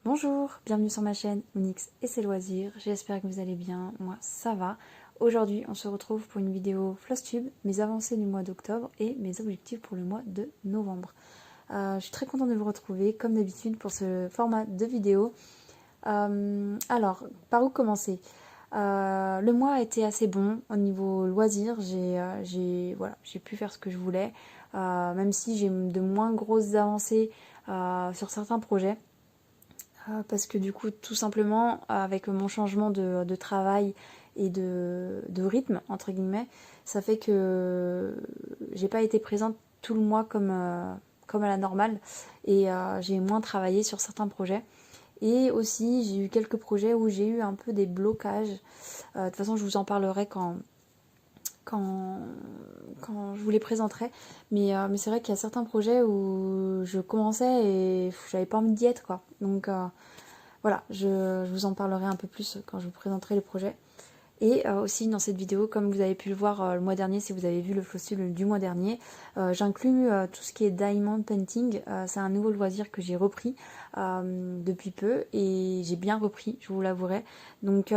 Bonjour, bienvenue sur ma chaîne Onyx et ses loisirs, j'espère que vous allez bien, moi ça va. Aujourd'hui on se retrouve pour une vidéo Flosstube, mes avancées du mois d'octobre et mes objectifs pour le mois de novembre. Je suis très contente de vous retrouver comme d'habitude pour ce format de vidéo. Alors, par où commencer? Le mois a été assez bon au niveau loisirs, j'ai pu faire ce que je voulais, même si j'ai de moins grosses avancées sur certains projets. Parce que du coup, tout simplement, avec mon changement de travail et de rythme, entre guillemets, ça fait que j'ai pas été présente tout le mois comme à la normale et j'ai moins travaillé sur certains projets. Et aussi, j'ai eu quelques projets où j'ai eu un peu des blocages. De toute façon, je vous en parlerai quand je vous les présenterai. Mais c'est vrai qu'il y a certains projets où je commençais et j'avais pas envie d'y être, quoi. Donc voilà, je vous en parlerai un peu plus quand je vous présenterai les projets. Et aussi dans cette vidéo, comme vous avez pu le voir le mois dernier, si vous avez vu le Flosstube du mois dernier, j'inclus tout ce qui est diamond painting. C'est un nouveau loisir que j'ai repris depuis peu et j'ai bien repris, je vous l'avouerai. Donc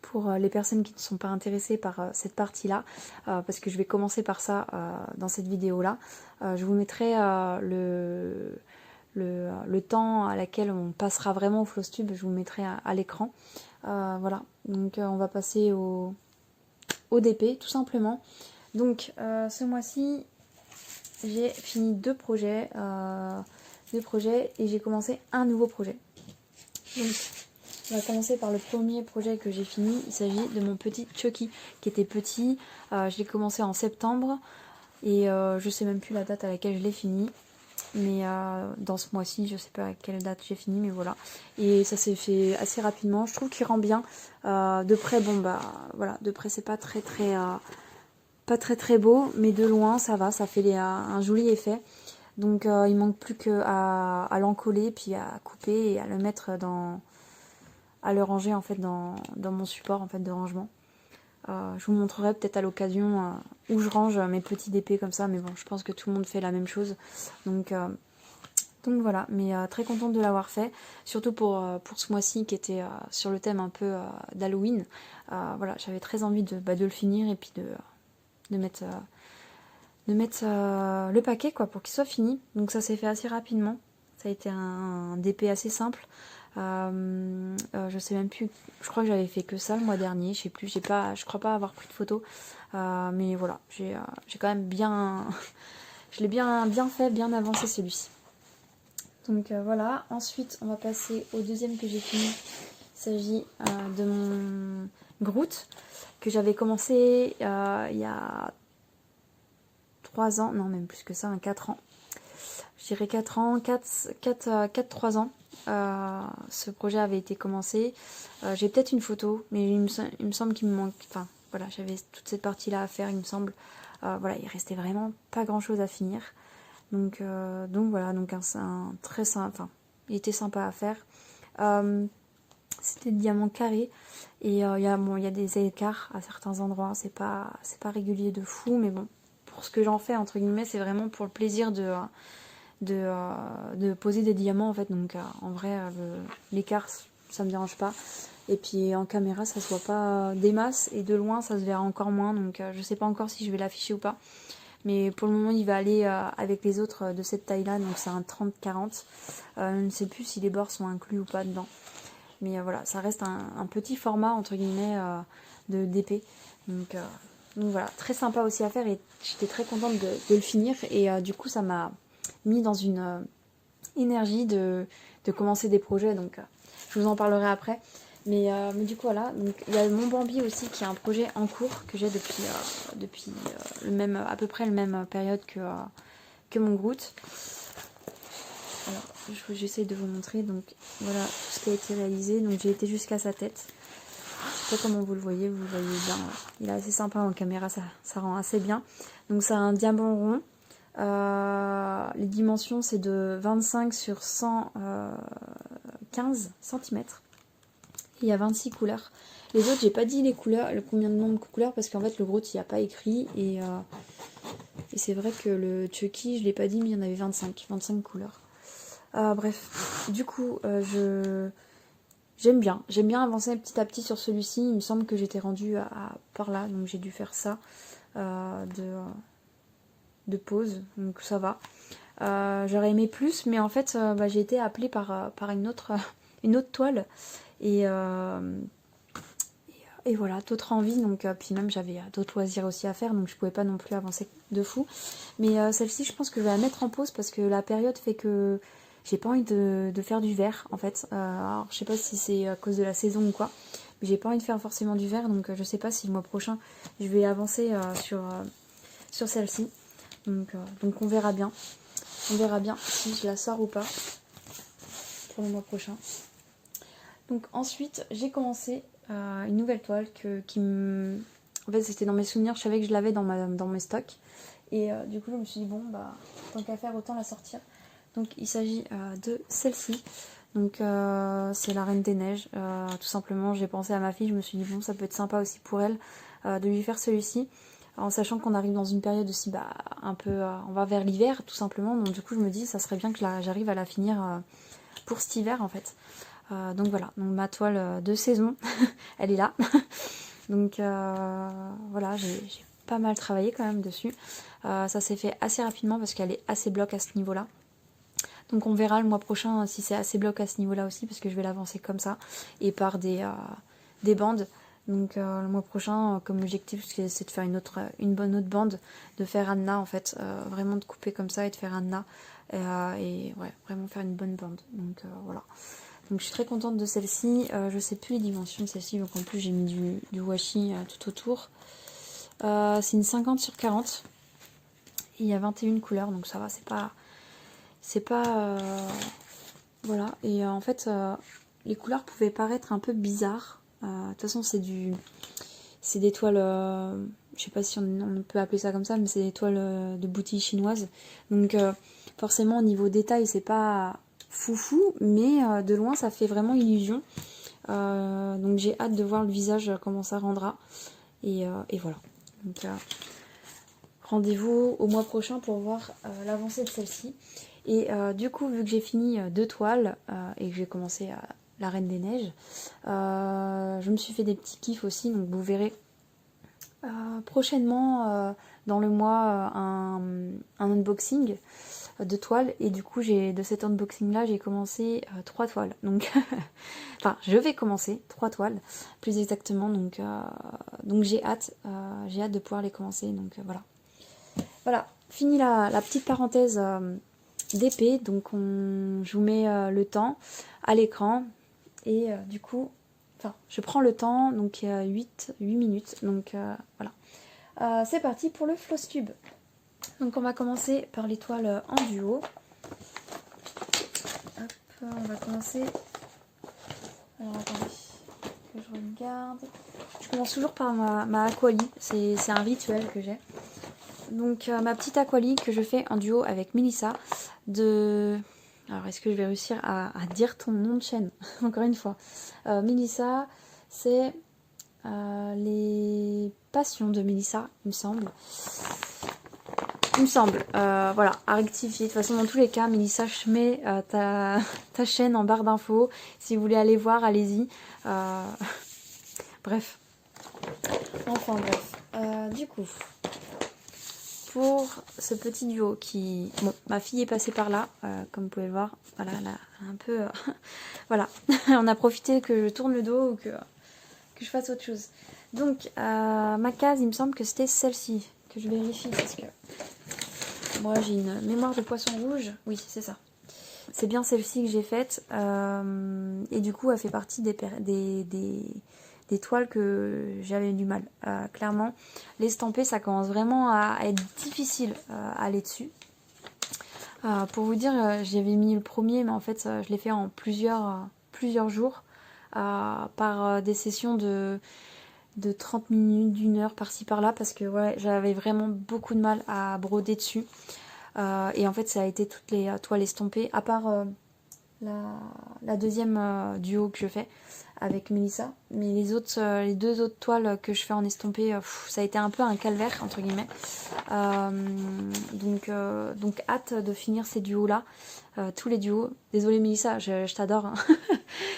pour les personnes qui ne sont pas intéressées par cette partie-là, parce que je vais commencer par ça dans cette vidéo-là, je vous mettrai le temps à laquelle on passera vraiment au Flosstube, je vous mettrai à l'écran. Voilà, donc on va passer au DP tout simplement. Donc ce mois-ci, j'ai fini deux projets et j'ai commencé un nouveau projet. Donc on va commencer par le premier projet que j'ai fini. Il s'agit de mon petit Chucky qui était petit. Je l'ai commencé en septembre et je sais même plus la date à laquelle je l'ai fini. Mais dans ce mois-ci, je sais pas à quelle date j'ai fini, mais voilà. Et ça s'est fait assez rapidement. Je trouve qu'il rend bien. De près, bon bah voilà, de près c'est pas très beau, mais de loin ça va, ça fait un joli effet. Donc il manque plus qu'à l'encoller, puis à couper et à le mettre à le ranger en fait dans mon support en fait de rangement. Je vous montrerai peut-être à l'occasion où je range mes petits DP comme ça, mais bon, je pense que tout le monde fait la même chose. Donc voilà, mais très contente de l'avoir fait, surtout pour ce mois-ci qui était sur le thème un peu d'Halloween. Voilà, j'avais très envie de le finir et puis de mettre le paquet quoi pour qu'il soit fini. Donc ça s'est fait assez rapidement. Ça a été un DP assez simple. Je sais même plus, je crois que j'avais fait que ça le mois dernier, je sais plus, je crois pas avoir pris de photos. Mais voilà, j'ai quand même bien, je l'ai bien fait, bien avancé celui-ci. Donc voilà, ensuite on va passer au deuxième que j'ai fini. Il s'agit de mon Groot que j'avais commencé il y a 3 ans, non même plus que ça, 4 ans. Je dirais 4 ans, 3 ans. Ce projet avait été commencé. J'ai peut-être une photo, mais il me semble qu'il me manque. Enfin voilà, j'avais toute cette partie-là à faire, il me semble. Voilà, il restait vraiment pas grand-chose à finir. Donc voilà, donc un très simple, enfin, il était sympa à faire. C'était de diamant carré et il y a des écarts à certains endroits, c'est pas régulier de fou, mais bon, pour ce que j'en fais entre guillemets, c'est vraiment pour le plaisir de poser des diamants en fait. Donc en vrai, l'écart ça me dérange pas. Et puis en caméra ça se voit pas des masses et de loin ça se verra encore moins, donc je sais pas encore si je vais l'afficher ou pas. Mais pour le moment, il va aller avec les autres de cette taille-là, donc c'est un 30-40. Je ne sais plus si les bords sont inclus ou pas dedans. Mais voilà, ça reste un petit format, entre guillemets, de d'épée. Donc voilà, très sympa aussi à faire et j'étais très contente de le finir. Et du coup, ça m'a mis dans une énergie de commencer des projets. Donc je vous en parlerai après. Mais du coup voilà, donc il y a mon Bambi aussi qui est un projet en cours que j'ai depuis à peu près la même période que mon Groot. Alors j'essaie de vous montrer, donc voilà tout ce qui a été réalisé. Donc j'ai été jusqu'à sa tête. Je sais pas comment vous le voyez bien. Il est assez sympa en caméra, ça rend assez bien. Donc c'est un diamant rond. Les dimensions c'est de 25 sur 115 cm. Il y a 26 couleurs. Les autres, j'ai pas dit les couleurs, combien de nombre de couleurs, parce qu'en fait, le Groot, il n'y a pas écrit. Et c'est vrai que le Chucky, je l'ai pas dit, mais il y en avait 25 couleurs. Bref, du coup, j'aime bien avancer petit à petit sur celui-ci. Il me semble que j'étais rendue par là, donc j'ai dû faire ça de pause, donc ça va. J'aurais aimé plus, mais en fait, j'ai été appelée par une autre toile. Et voilà, d'autres envies, donc puis même j'avais d'autres loisirs aussi à faire, donc je pouvais pas non plus avancer de fou. Mais celle-ci, je pense que je vais la mettre en pause parce que la période fait que j'ai pas envie de faire du vert en fait. Alors je sais pas si c'est à cause de la saison ou quoi, mais j'ai pas envie de faire forcément du vert, donc je sais pas si le mois prochain je vais avancer sur celle-ci. Donc on verra bien. On verra bien si je la sors ou pas pour le mois prochain. Donc ensuite, j'ai commencé une nouvelle toile En fait, c'était dans mes souvenirs, je savais que je l'avais dans mes stocks. Et du coup, je me suis dit, bon, tant qu'à faire, autant la sortir. Donc il s'agit de celle-ci. Donc c'est la Reine des Neiges. Tout simplement, j'ai pensé à ma fille, je me suis dit, bon, ça peut être sympa aussi pour elle de lui faire celui-ci. En sachant qu'on arrive dans une période aussi un peu... on va vers l'hiver, tout simplement. Donc du coup, je me dis, ça serait bien que j'arrive à la finir pour cet hiver, en fait. Donc voilà, donc ma toile de saison, elle est là. Donc voilà, j'ai pas mal travaillé quand même dessus. Ça s'est fait assez rapidement parce qu'elle est assez bloc à ce niveau-là. Donc on verra le mois prochain si c'est assez bloc à ce niveau-là aussi, parce que je vais l'avancer comme ça et par des bandes. Donc le mois prochain, comme objectif, c'est de faire une bonne autre bande, de faire Anna en fait, vraiment de couper comme ça et de faire Anna. Et ouais, vraiment faire une bonne bande. Donc voilà. Donc je suis très contente de celle-ci. Je sais plus les dimensions de celle-ci, donc en plus j'ai mis du washi tout autour. C'est une 50 sur 40. Et il y a 21 couleurs, donc ça va, c'est pas voilà. Et en fait, les couleurs pouvaient paraître un peu bizarres. De toute façon, c'est des toiles, je sais pas si on peut appeler ça comme ça, mais c'est des toiles de boutique chinoise. Donc forcément, au niveau détail, c'est pas foufou, mais de loin, ça fait vraiment illusion. Donc j'ai hâte de voir le visage, comment ça rendra. Et voilà. Donc rendez-vous au mois prochain pour voir l'avancée de celle-ci. Et du coup, vu que j'ai fini 2 toiles et que j'ai commencé la Reine des Neiges, je me suis fait des petits kiffs aussi. Donc vous verrez prochainement dans le mois un unboxing de toiles. Et du coup, de cet unboxing là, j'ai commencé 3 toiles. Donc, enfin, je vais commencer 3 toiles plus exactement. Donc j'ai hâte de pouvoir les commencer. Donc voilà, fini la petite parenthèse d'épée. Donc je vous mets le temps à l'écran. Et du coup, je prends le temps, donc 8 minutes. Donc voilà. C'est parti pour le floss tube. Donc on va commencer par les toiles en duo. Hop, on va commencer. Alors attendez, que je regarde. Je commence toujours par ma Aquali. C'est un rituel que j'ai. Donc ma petite Aquali que je fais en duo avec Melissa Alors est-ce que je vais réussir à dire ton nom de chaîne encore une fois. Melissa, c'est les passions de Melissa, il me semble. Voilà, à rectifier. De toute façon, dans tous les cas, Melissa, je mets ta chaîne en barre d'infos. Si vous voulez aller voir, allez-y. Bref. Enfin bref. Du coup, pour ce petit duo qui... Bon, ma fille est passée par là, comme vous pouvez le voir. Voilà, elle a un peu... voilà, on a profité que je tourne le dos ou que je fasse autre chose. Donc, ma case, il me semble que c'était celle-ci, que je vérifie parce que... Moi, j'ai une mémoire de poisson rouge. Oui, c'est ça. C'est bien celle-ci que j'ai faite. Et du coup, elle fait partie des toiles que j'avais du mal. Clairement, l'estamper, ça commence vraiment à être difficile à aller dessus. Pour vous dire, j'avais mis le premier, mais en fait, je l'ai fait en plusieurs jours. Par des sessions de 30 minutes, d'1 heure par-ci par-là, parce que ouais, j'avais vraiment beaucoup de mal à broder dessus. Et en fait, ça a été toutes les toiles estompées, à part la deuxième duo que je fais avec Mélissa. Mais les deux autres toiles que je fais en estompé, ça a été un peu un calvaire entre guillemets. Donc hâte de finir ces duos là, tous les duos. Désolée Mélissa, je t'adore, hein.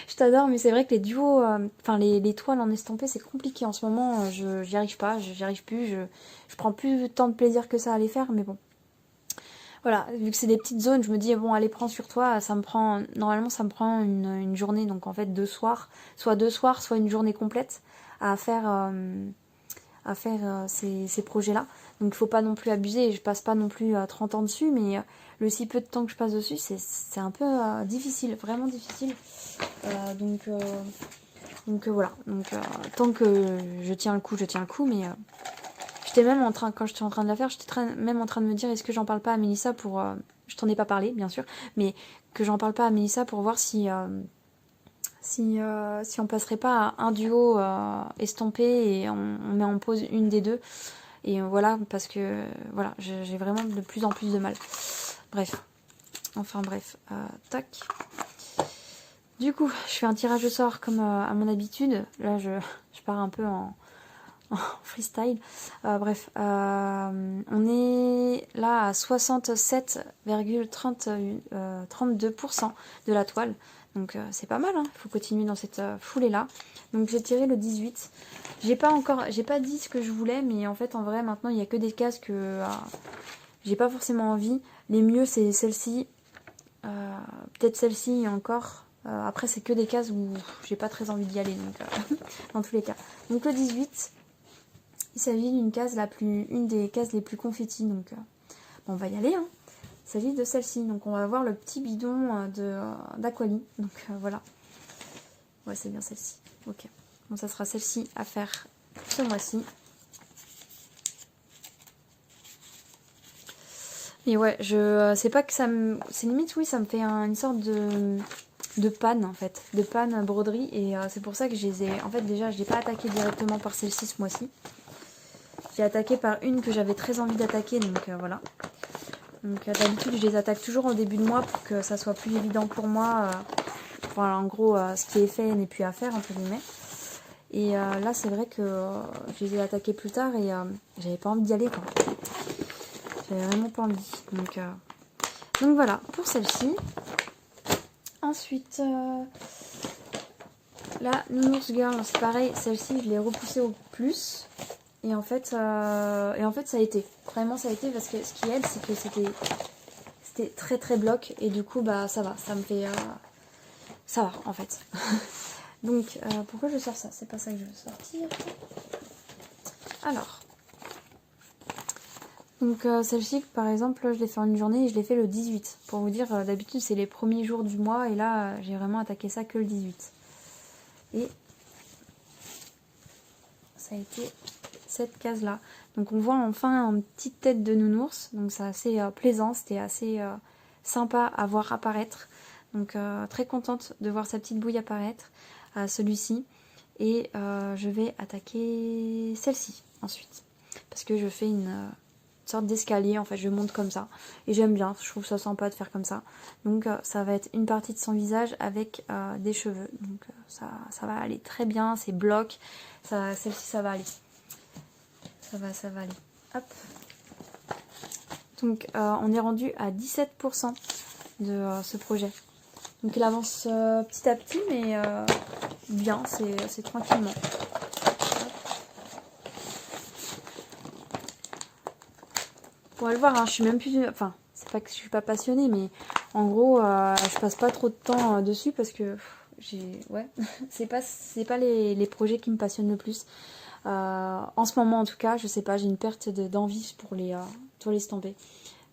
Je t'adore, mais c'est vrai que les duos, enfin les toiles en estompé, c'est compliqué en ce moment. J'y arrive pas, j'y arrive plus. Je prends plus tant de plaisir que ça à les faire, mais bon. Voilà, vu que c'est des petites zones, je me dis, bon, allez, prends sur toi, normalement, ça me prend une journée, donc en fait, 2 soirs, soit une journée complète à faire, ces projets-là. Donc, il faut pas non plus abuser, je passe pas non plus 30 ans dessus, mais le si peu de temps que je passe dessus, c'est un peu difficile, vraiment difficile. Voilà, tant que je tiens le coup, mais... J'étais même quand j'étais en train de la faire, j'étais même en train de me dire est-ce que j'en parle pas à Mélissa pour... je t'en ai pas parlé, bien sûr, mais que j'en parle pas à Mélissa pour voir si on passerait pas à un duo estompé et on met en pause une des deux. Et voilà, parce que voilà, j'ai vraiment de plus en plus de mal. Bref. Enfin bref. Tac. Du coup, je fais un tirage au sort comme à mon habitude. Là, je pars un peu en freestyle. Bref, on est là à 67,32% de la toile. Donc c'est pas mal, hein. Il faut continuer dans cette foulée là. Donc j'ai tiré le 18. J'ai pas dit ce que je voulais, mais en fait en vrai maintenant il n'y a que des cases que j'ai pas forcément envie. Les mieux c'est celle-ci. Peut-être celle-ci et encore. Après c'est que des cases où j'ai pas très envie d'y aller, donc dans tous les cas. Donc le 18. Il s'agit d'une une des cases les plus confettis, donc bon, on va y aller, hein. Il s'agit de celle-ci, donc on va avoir le petit bidon d'Aquali, donc voilà. Ouais, c'est bien celle-ci, ok. Bon, ça sera celle-ci à faire ce mois-ci. Et ouais, c'est pas que ça me... C'est limite, oui, ça me fait une sorte de panne, en fait, de panne broderie, et c'est pour ça que je les ai... En fait, déjà, je l'ai pas attaqué directement par celle-ci ce mois-ci. J'ai attaqué par une que j'avais très envie d'attaquer, donc voilà. Donc d'habitude je les attaque toujours au début de mois pour que ça soit plus évident pour moi. Voilà, en gros, ce qui est fait n'est plus à faire, entre guillemets. Et là c'est vrai que je les ai attaqués plus tard et j'avais pas envie d'y aller, quoi. J'avais vraiment pas envie. Donc voilà, pour celle-ci. Ensuite, la Nounours Girl, c'est pareil, celle-ci je l'ai repoussée au plus. Et en fait, ça a été. Vraiment, ça a été parce que ce qui aide, c'est que c'était très très bloc. Et du coup, bah ça va. Ça me fait... ça va, en fait. Donc, pourquoi je sors ça? C'est pas ça que je veux sortir. Alors. Donc, celle-ci, par exemple, je l'ai fait en une journée et je l'ai fait le 18. Pour vous dire, d'habitude, c'est les premiers jours du mois. Et là, j'ai vraiment attaqué ça que le 18. Et ça a été... cette case là, donc on voit enfin une petite tête de nounours, donc c'est assez plaisant, c'était assez sympa à voir apparaître, donc très contente de voir sa petite bouille apparaître à celui-ci. Et je vais attaquer celle-ci ensuite, parce que je fais une sorte d'escalier, en fait je monte comme ça et j'aime bien, je trouve ça sympa de faire comme ça. Donc ça va être une partie de son visage avec des cheveux, donc ça va aller très bien, c'est bloc, celle-ci ça va aller. Ça va aller. Hop. Donc on est rendu à 17% de ce projet. Donc il avance petit à petit, mais bien, c'est tranquillement. Pour aller voir, hein, je suis même plus... Enfin, c'est pas que je suis pas passionnée, mais en gros, je passe pas trop de temps dessus parce que ouais, c'est pas les projets qui me passionnent le plus. En ce moment en tout cas, je sais pas, j'ai une perte d'envie pour les toiles estampées.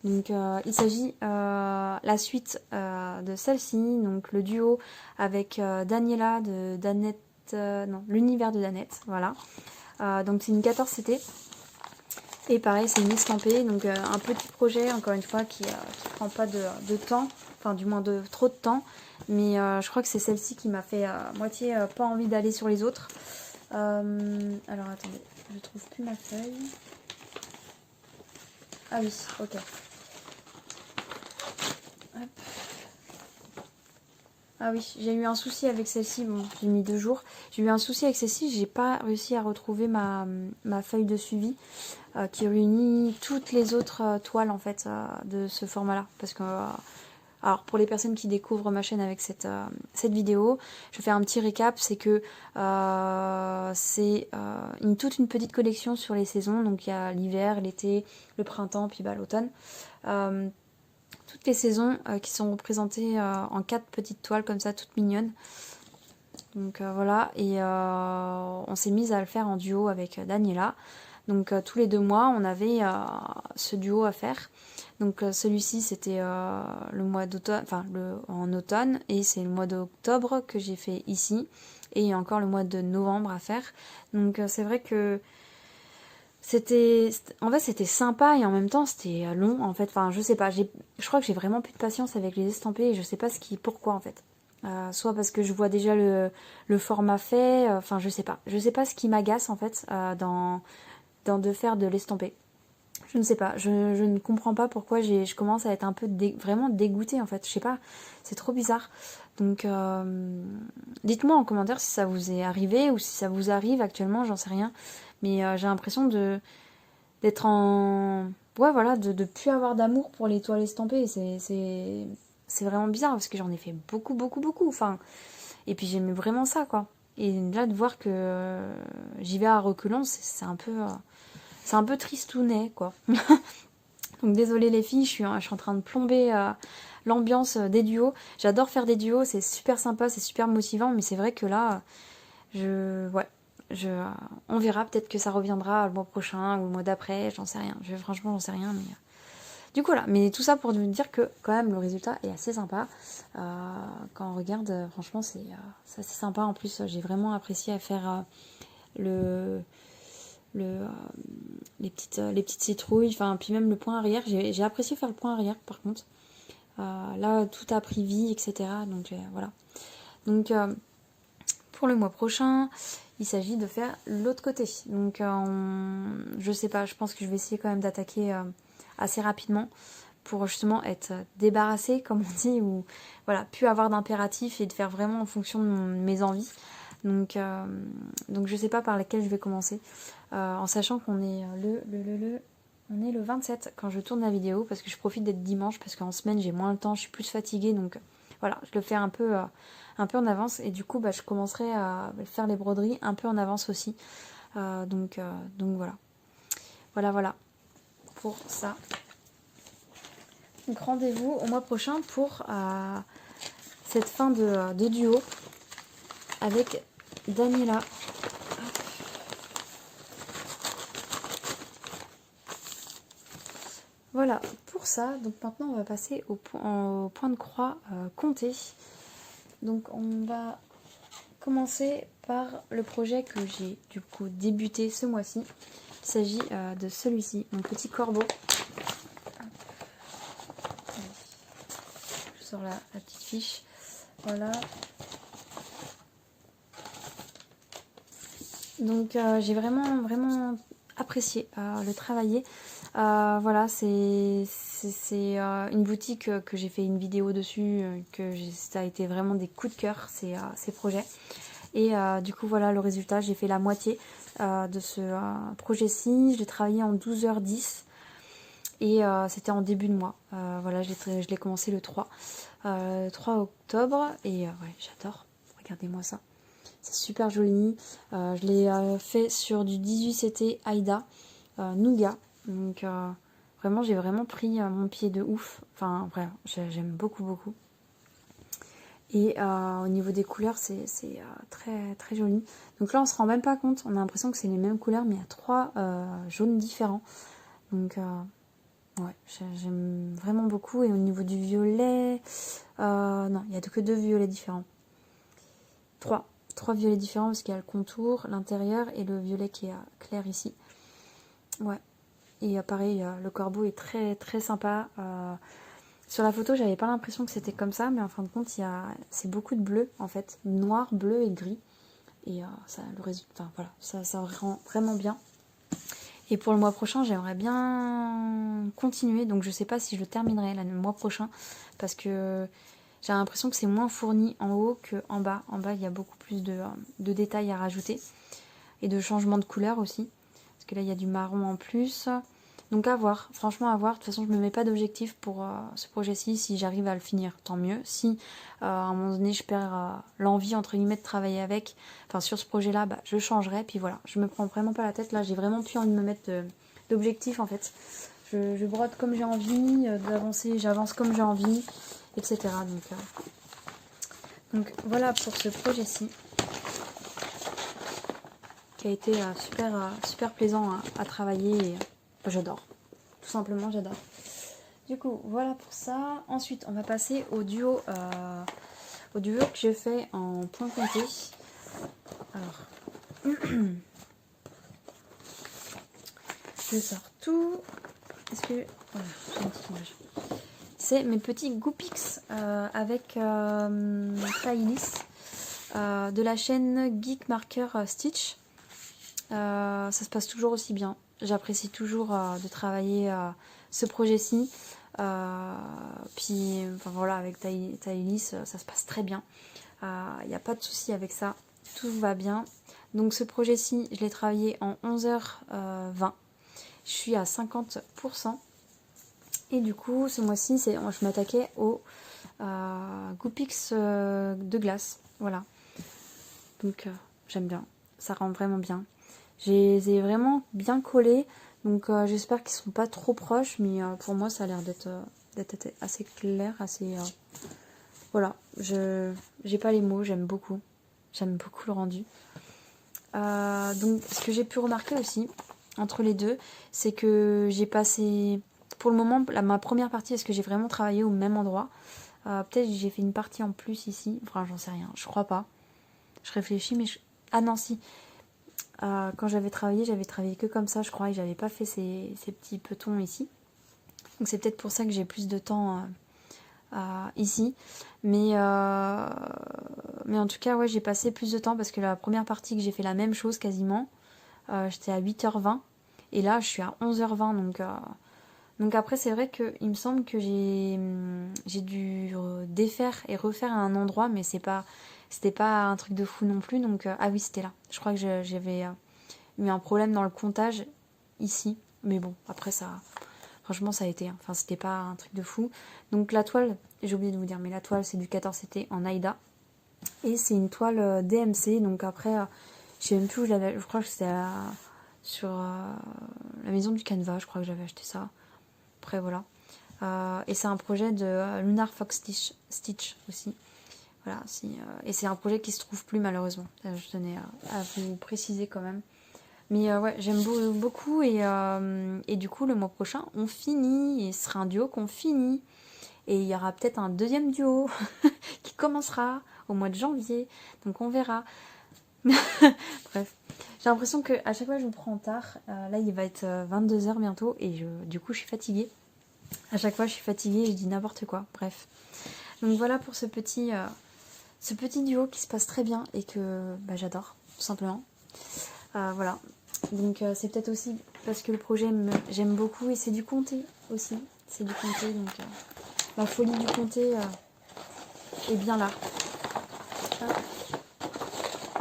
Donc il s'agit la suite de celle-ci, donc le duo avec Daniela de Danette, non, l'univers de Danette, voilà. Donc c'est une 14CT. Et pareil, c'est une estampée, donc un petit projet, encore une fois, qui prend pas de temps, enfin du moins de trop de temps. Mais je crois que c'est celle-ci qui m'a fait moitié pas envie d'aller sur les autres. Alors attendez, je trouve plus ma feuille. Ah oui, ok. Hop. Ah oui, j'ai eu un souci avec celle-ci, bon, j'ai mis 2 jours. J'ai eu un souci avec celle-ci, j'ai pas réussi à retrouver ma feuille de suivi qui réunit toutes les autres toiles en fait de ce format-là. Parce que, alors pour les personnes qui découvrent ma chaîne avec cette vidéo, je fais un petit récap, c'est que c'est toute une petite collection sur les saisons. Donc il y a l'hiver, l'été, le printemps, puis bah, l'automne. Toutes les saisons qui sont représentées en 4 petites toiles comme ça, toutes mignonnes. Donc voilà, et on s'est mise à le faire en duo avec Daniela. Donc tous les 2 mois, on avait ce duo à faire. Donc celui-ci, c'était le mois d'automne, enfin en automne, et c'est le mois d'octobre que j'ai fait ici, et il y a encore le mois de novembre à faire. Donc c'est vrai que en fait c'était sympa et en même temps c'était long en fait. Enfin je sais pas, je crois que j'ai vraiment plus de patience avec les estampés et je sais pas pourquoi en fait. Soit parce que je vois déjà le format fait, enfin je sais pas ce qui m'agace en fait dans de faire de l'estampé. Je ne sais pas, je ne comprends pas pourquoi je commence à être un peu vraiment dégoûtée en fait, je sais pas, c'est trop bizarre. Donc dites-moi en commentaire si ça vous est arrivé ou si ça vous arrive actuellement, j'en sais rien. Mais j'ai l'impression d'être en... Ouais voilà, de plus avoir d'amour pour les toiles estampées. C'est vraiment bizarre parce que j'en ai fait beaucoup, beaucoup, beaucoup. Enfin, et puis j'aimais vraiment ça quoi. Et là de voir que j'y vais à reculons, c'est un peu tristounet quoi. Donc désolée les filles, je suis en train de plomber l'ambiance des duos. J'adore faire des duos, c'est super sympa, c'est super motivant, mais c'est vrai que là, ouais, on verra, peut-être que ça reviendra le mois prochain ou le mois d'après, j'en sais rien. Franchement, j'en sais rien, mais du coup là. Mais tout ça pour vous dire que quand même le résultat est assez sympa. Quand on regarde, franchement, c'est assez sympa. En plus, j'ai vraiment apprécié à faire les petites citrouilles, enfin puis même le point arrière, j'ai apprécié faire le point arrière par contre. Là tout a pris vie, etc. Donc voilà. Donc pour le mois prochain, il s'agit de faire l'autre côté. Donc je sais pas, je pense que je vais essayer quand même d'attaquer assez rapidement pour justement être débarrassée, comme on dit, ou voilà, plus avoir d'impératif et de faire vraiment en fonction de mes envies. Donc je sais pas par laquelle je vais commencer. En sachant qu'on est on est le 27 quand je tourne la vidéo, parce que je profite d'être dimanche, parce qu'en semaine j'ai moins le temps, je suis plus fatiguée, donc voilà, je le fais un peu en avance, et du coup bah, je commencerai à faire les broderies un peu en avance aussi. Donc voilà pour ça. Donc rendez-vous au mois prochain pour cette fin de duo avec Daniela. Voilà pour ça. Donc maintenant on va passer au point de croix compté. Donc on va commencer par le projet que j'ai du coup débuté ce mois-ci. Il s'agit de celui-ci, mon petit corbeau. Je sors la petite fiche. Voilà. Donc j'ai vraiment apprécié le travailler. Voilà, c'est une boutique que j'ai fait une vidéo dessus, ça a été vraiment des coups de cœur ces projets. Et du coup voilà le résultat, j'ai fait la moitié de ce projet-ci, je l'ai travaillé en 12h10 et c'était en début de mois. Voilà, je l'ai commencé le 3 octobre et ouais, j'adore, regardez-moi ça. C'est super joli. Je l'ai fait sur du 18CT Aïda Nougat. Donc vraiment, j'ai vraiment pris mon pied de ouf. Enfin, vraiment, j'aime beaucoup. Et au niveau des couleurs, c'est très joli. Donc là, on se rend même pas compte. On a l'impression que c'est les mêmes couleurs, mais il y a 3 jaunes différents. Donc ouais, j'aime vraiment beaucoup. Et au niveau du violet, non, il n'y a que 2 violets différents. 3 violets différents parce qu'il y a le contour, l'intérieur et le violet qui est clair ici. Ouais. Et pareil, le corbeau est très sympa. Sur la photo, j'avais pas l'impression que c'était comme ça, mais en fin de compte, c'est beaucoup de bleu en fait, noir, bleu et gris. Et ça, le résultat, voilà, ça rend vraiment bien. Et pour le mois prochain, j'aimerais bien continuer. Donc je sais pas si je terminerai le mois prochain parce que j'ai l'impression que c'est moins fourni en haut qu'en bas. En bas, il y a beaucoup plus de détails à rajouter et de changements de couleur aussi. Parce que là, il y a du marron en plus. Donc à voir, franchement à voir. De toute façon, je ne me mets pas d'objectif pour ce projet-ci. Si j'arrive à le finir, tant mieux. Si à un moment donné, je perds l'envie, entre guillemets, de travailler avec, enfin sur ce projet-là, bah, je changerai. Puis voilà, je me prends vraiment pas la tête. Là, j'ai vraiment plus envie de me mettre d'objectif en fait. Je brode comme j'ai envie, d'avancer, j'avance comme j'ai envie, etc. Donc voilà pour ce projet-ci. Qui a été super plaisant à travailler et j'adore. Tout simplement, j'adore. Du coup, voilà pour ça. Ensuite, on va passer au duo que j'ai fait en point compté. Alors, je sors tout. Est-ce que... Voilà, j'ai une petite image. C'est mes petits Goopix avec Thaïlis de la chaîne Geek Marker Stitch. Ça se passe toujours aussi bien. J'apprécie toujours de travailler ce projet-ci. Puis enfin, voilà, avec Thaïlis, ça se passe très bien. Il n'y a pas de souci avec ça. Tout va bien. Donc ce projet-ci, je l'ai travaillé en 11h20. Je suis à 50%. Et du coup, ce mois-ci, je m'attaquais au Goopix de glace. Voilà. Donc j'aime bien. Ça rend vraiment bien. Je les ai vraiment bien collés. Donc j'espère qu'ils sont pas trop proches. Mais pour moi, ça a l'air d'être assez clair. Assez, voilà. J'ai pas les mots. J'aime beaucoup. J'aime beaucoup le rendu. Donc ce que j'ai pu remarquer aussi, entre les deux, c'est que j'ai passé... Pour le moment, ma première partie, est-ce que j'ai vraiment travaillé au même endroit? Peut-être que j'ai fait une partie en plus ici. Enfin, j'en sais rien. Je crois pas. Je réfléchis, mais... Ah non, si. Quand j'avais travaillé que comme ça, je crois, et j'avais pas fait ces petits petons ici. Donc c'est peut-être pour ça que j'ai plus de temps ici. Mais en tout cas, ouais, j'ai passé plus de temps parce que la première partie que j'ai fait la même chose quasiment, j'étais à 8h20. Et là, je suis à 11h20. Donc après, c'est vrai qu'il me semble que j'ai dû défaire et refaire à un endroit, mais c'était pas un truc de fou non plus. Donc ah oui, c'était là. Je crois que j'avais eu un problème dans le comptage ici. Mais bon, après ça, franchement, ça a été. Enfin, c'était pas un truc de fou. Donc la toile, j'ai oublié de vous dire, mais la toile, c'est du 14CT en Aïda. Et c'est une toile DMC. Donc après, je sais même plus où je l'avais. Je crois que c'était sur la maison du Canva. Je crois que j'avais acheté ça. Après, voilà. Et c'est un projet de Lunar Fox Stitch aussi. Voilà, et c'est un projet qui se trouve plus malheureusement. Je tenais à vous préciser quand même. Mais ouais, j'aime beaucoup et du coup le mois prochain on finit et ce sera un duo qu'on finit. Et il y aura peut-être un deuxième duo qui commencera au mois de janvier. Donc on verra. Bref. J'ai l'impression qu'à chaque fois je vous prends tard. Là il va être 22h bientôt et du coup je suis fatiguée. À chaque fois je suis fatiguée et je dis n'importe quoi. Bref. Donc voilà pour ce petit duo qui se passe très bien et que j'adore, tout simplement. Voilà. Donc c'est peut-être aussi parce que le projet j'aime beaucoup et c'est du comté aussi. C'est du comté, donc la folie du comté est bien là.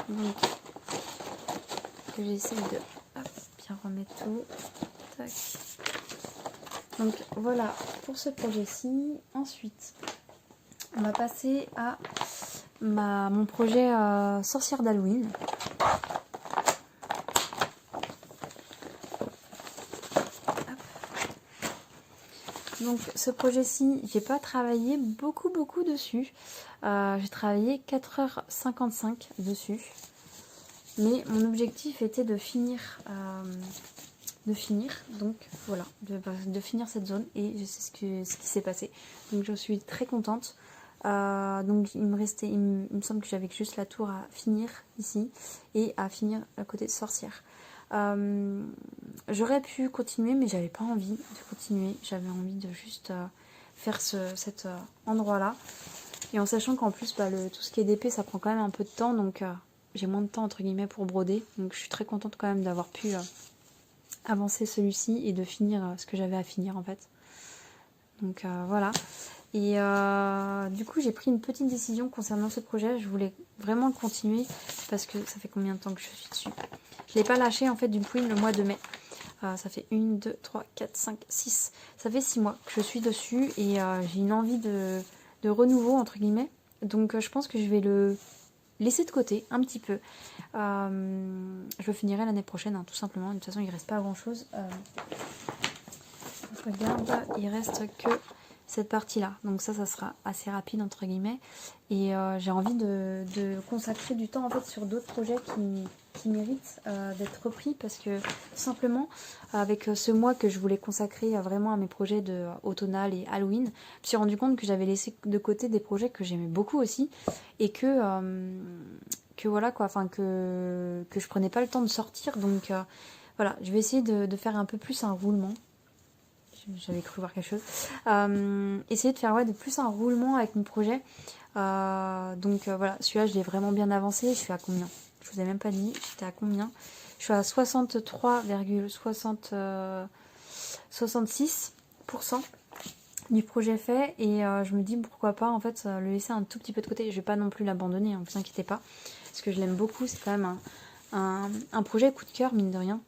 Donc que j'essaie de bien remettre tout. Tac. Donc voilà pour ce projet-ci. Ensuite, on va passer à mon projet sorcière d'Halloween. Donc ce projet-ci, j'ai pas travaillé beaucoup dessus. J'ai travaillé 4h55 dessus. Mais mon objectif était de finir. Donc voilà, de finir cette zone. Et je sais ce qui s'est passé. Donc je suis très contente. Donc il me semble que j'avais juste la tour à finir ici. Et à finir à côté de sorcière. J'aurais pu continuer mais j'avais pas envie de continuer, j'avais envie de juste faire cet endroit là et en sachant qu'en plus tout ce qui est d'épée ça prend quand même un peu de temps donc j'ai moins de temps entre guillemets pour broder donc je suis très contente quand même d'avoir pu avancer celui-ci et de finir ce que j'avais à finir en fait donc voilà Et du coup, j'ai pris une petite décision concernant ce projet. Je voulais vraiment le continuer parce que ça fait combien de temps que je suis dessus. Je ne l'ai pas lâché en fait depuis le mois de mai. Ça fait 1, 2, 3, 4, 5, 6. Ça fait 6 mois que je suis dessus et j'ai une envie de renouveau entre guillemets. Donc je pense que je vais le laisser de côté un petit peu. Je le finirai l'année prochaine, hein, tout simplement. De toute façon, il ne reste pas grand chose. Je regarde, il reste que cette partie-là. Donc ça sera assez rapide, entre guillemets. Et j'ai envie de consacrer du temps, en fait, sur d'autres projets qui méritent d'être repris. Parce que, tout simplement, avec ce mois que je voulais consacrer vraiment à mes projets de automnal et Halloween, je me suis rendu compte que j'avais laissé de côté des projets que j'aimais beaucoup aussi. Et que voilà, quoi. Enfin, que je prenais pas le temps de sortir. Donc, voilà, je vais essayer de faire un peu plus un roulement. J'avais cru voir quelque chose. Essayer de faire de plus un roulement avec mon projet. Donc voilà, celui-là je l'ai vraiment bien avancé. Je suis à combien? Je vous ai même pas dit. J'étais à combien? Je suis à 63,66% du projet fait. Et je me dis pourquoi pas en fait le laisser un tout petit peu de côté. Je vais pas non plus l'abandonner, hein, vous inquiétez pas. Parce que je l'aime beaucoup. C'est quand même un projet coup de cœur, mine de rien.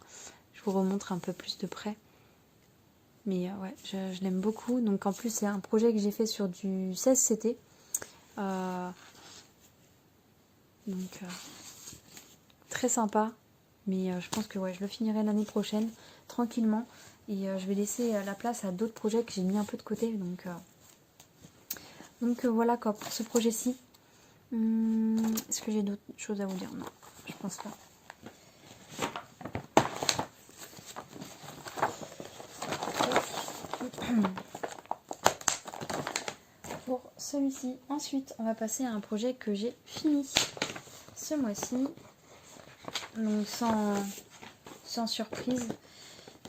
Je vous remontre un peu plus de près. Mais ouais, je l'aime beaucoup. Donc en plus, c'est un projet que j'ai fait sur du 16CT. Donc très sympa. Mais je pense que ouais, je le finirai l'année prochaine, tranquillement. Et je vais laisser la place à d'autres projets que j'ai mis un peu de côté. Donc voilà quoi, pour ce projet-ci. Est-ce que j'ai d'autres choses à vous dire? Non, je pense pas. Pour celui-ci. Ensuite, on va passer à un projet que j'ai fini ce mois-ci. Donc sans surprise.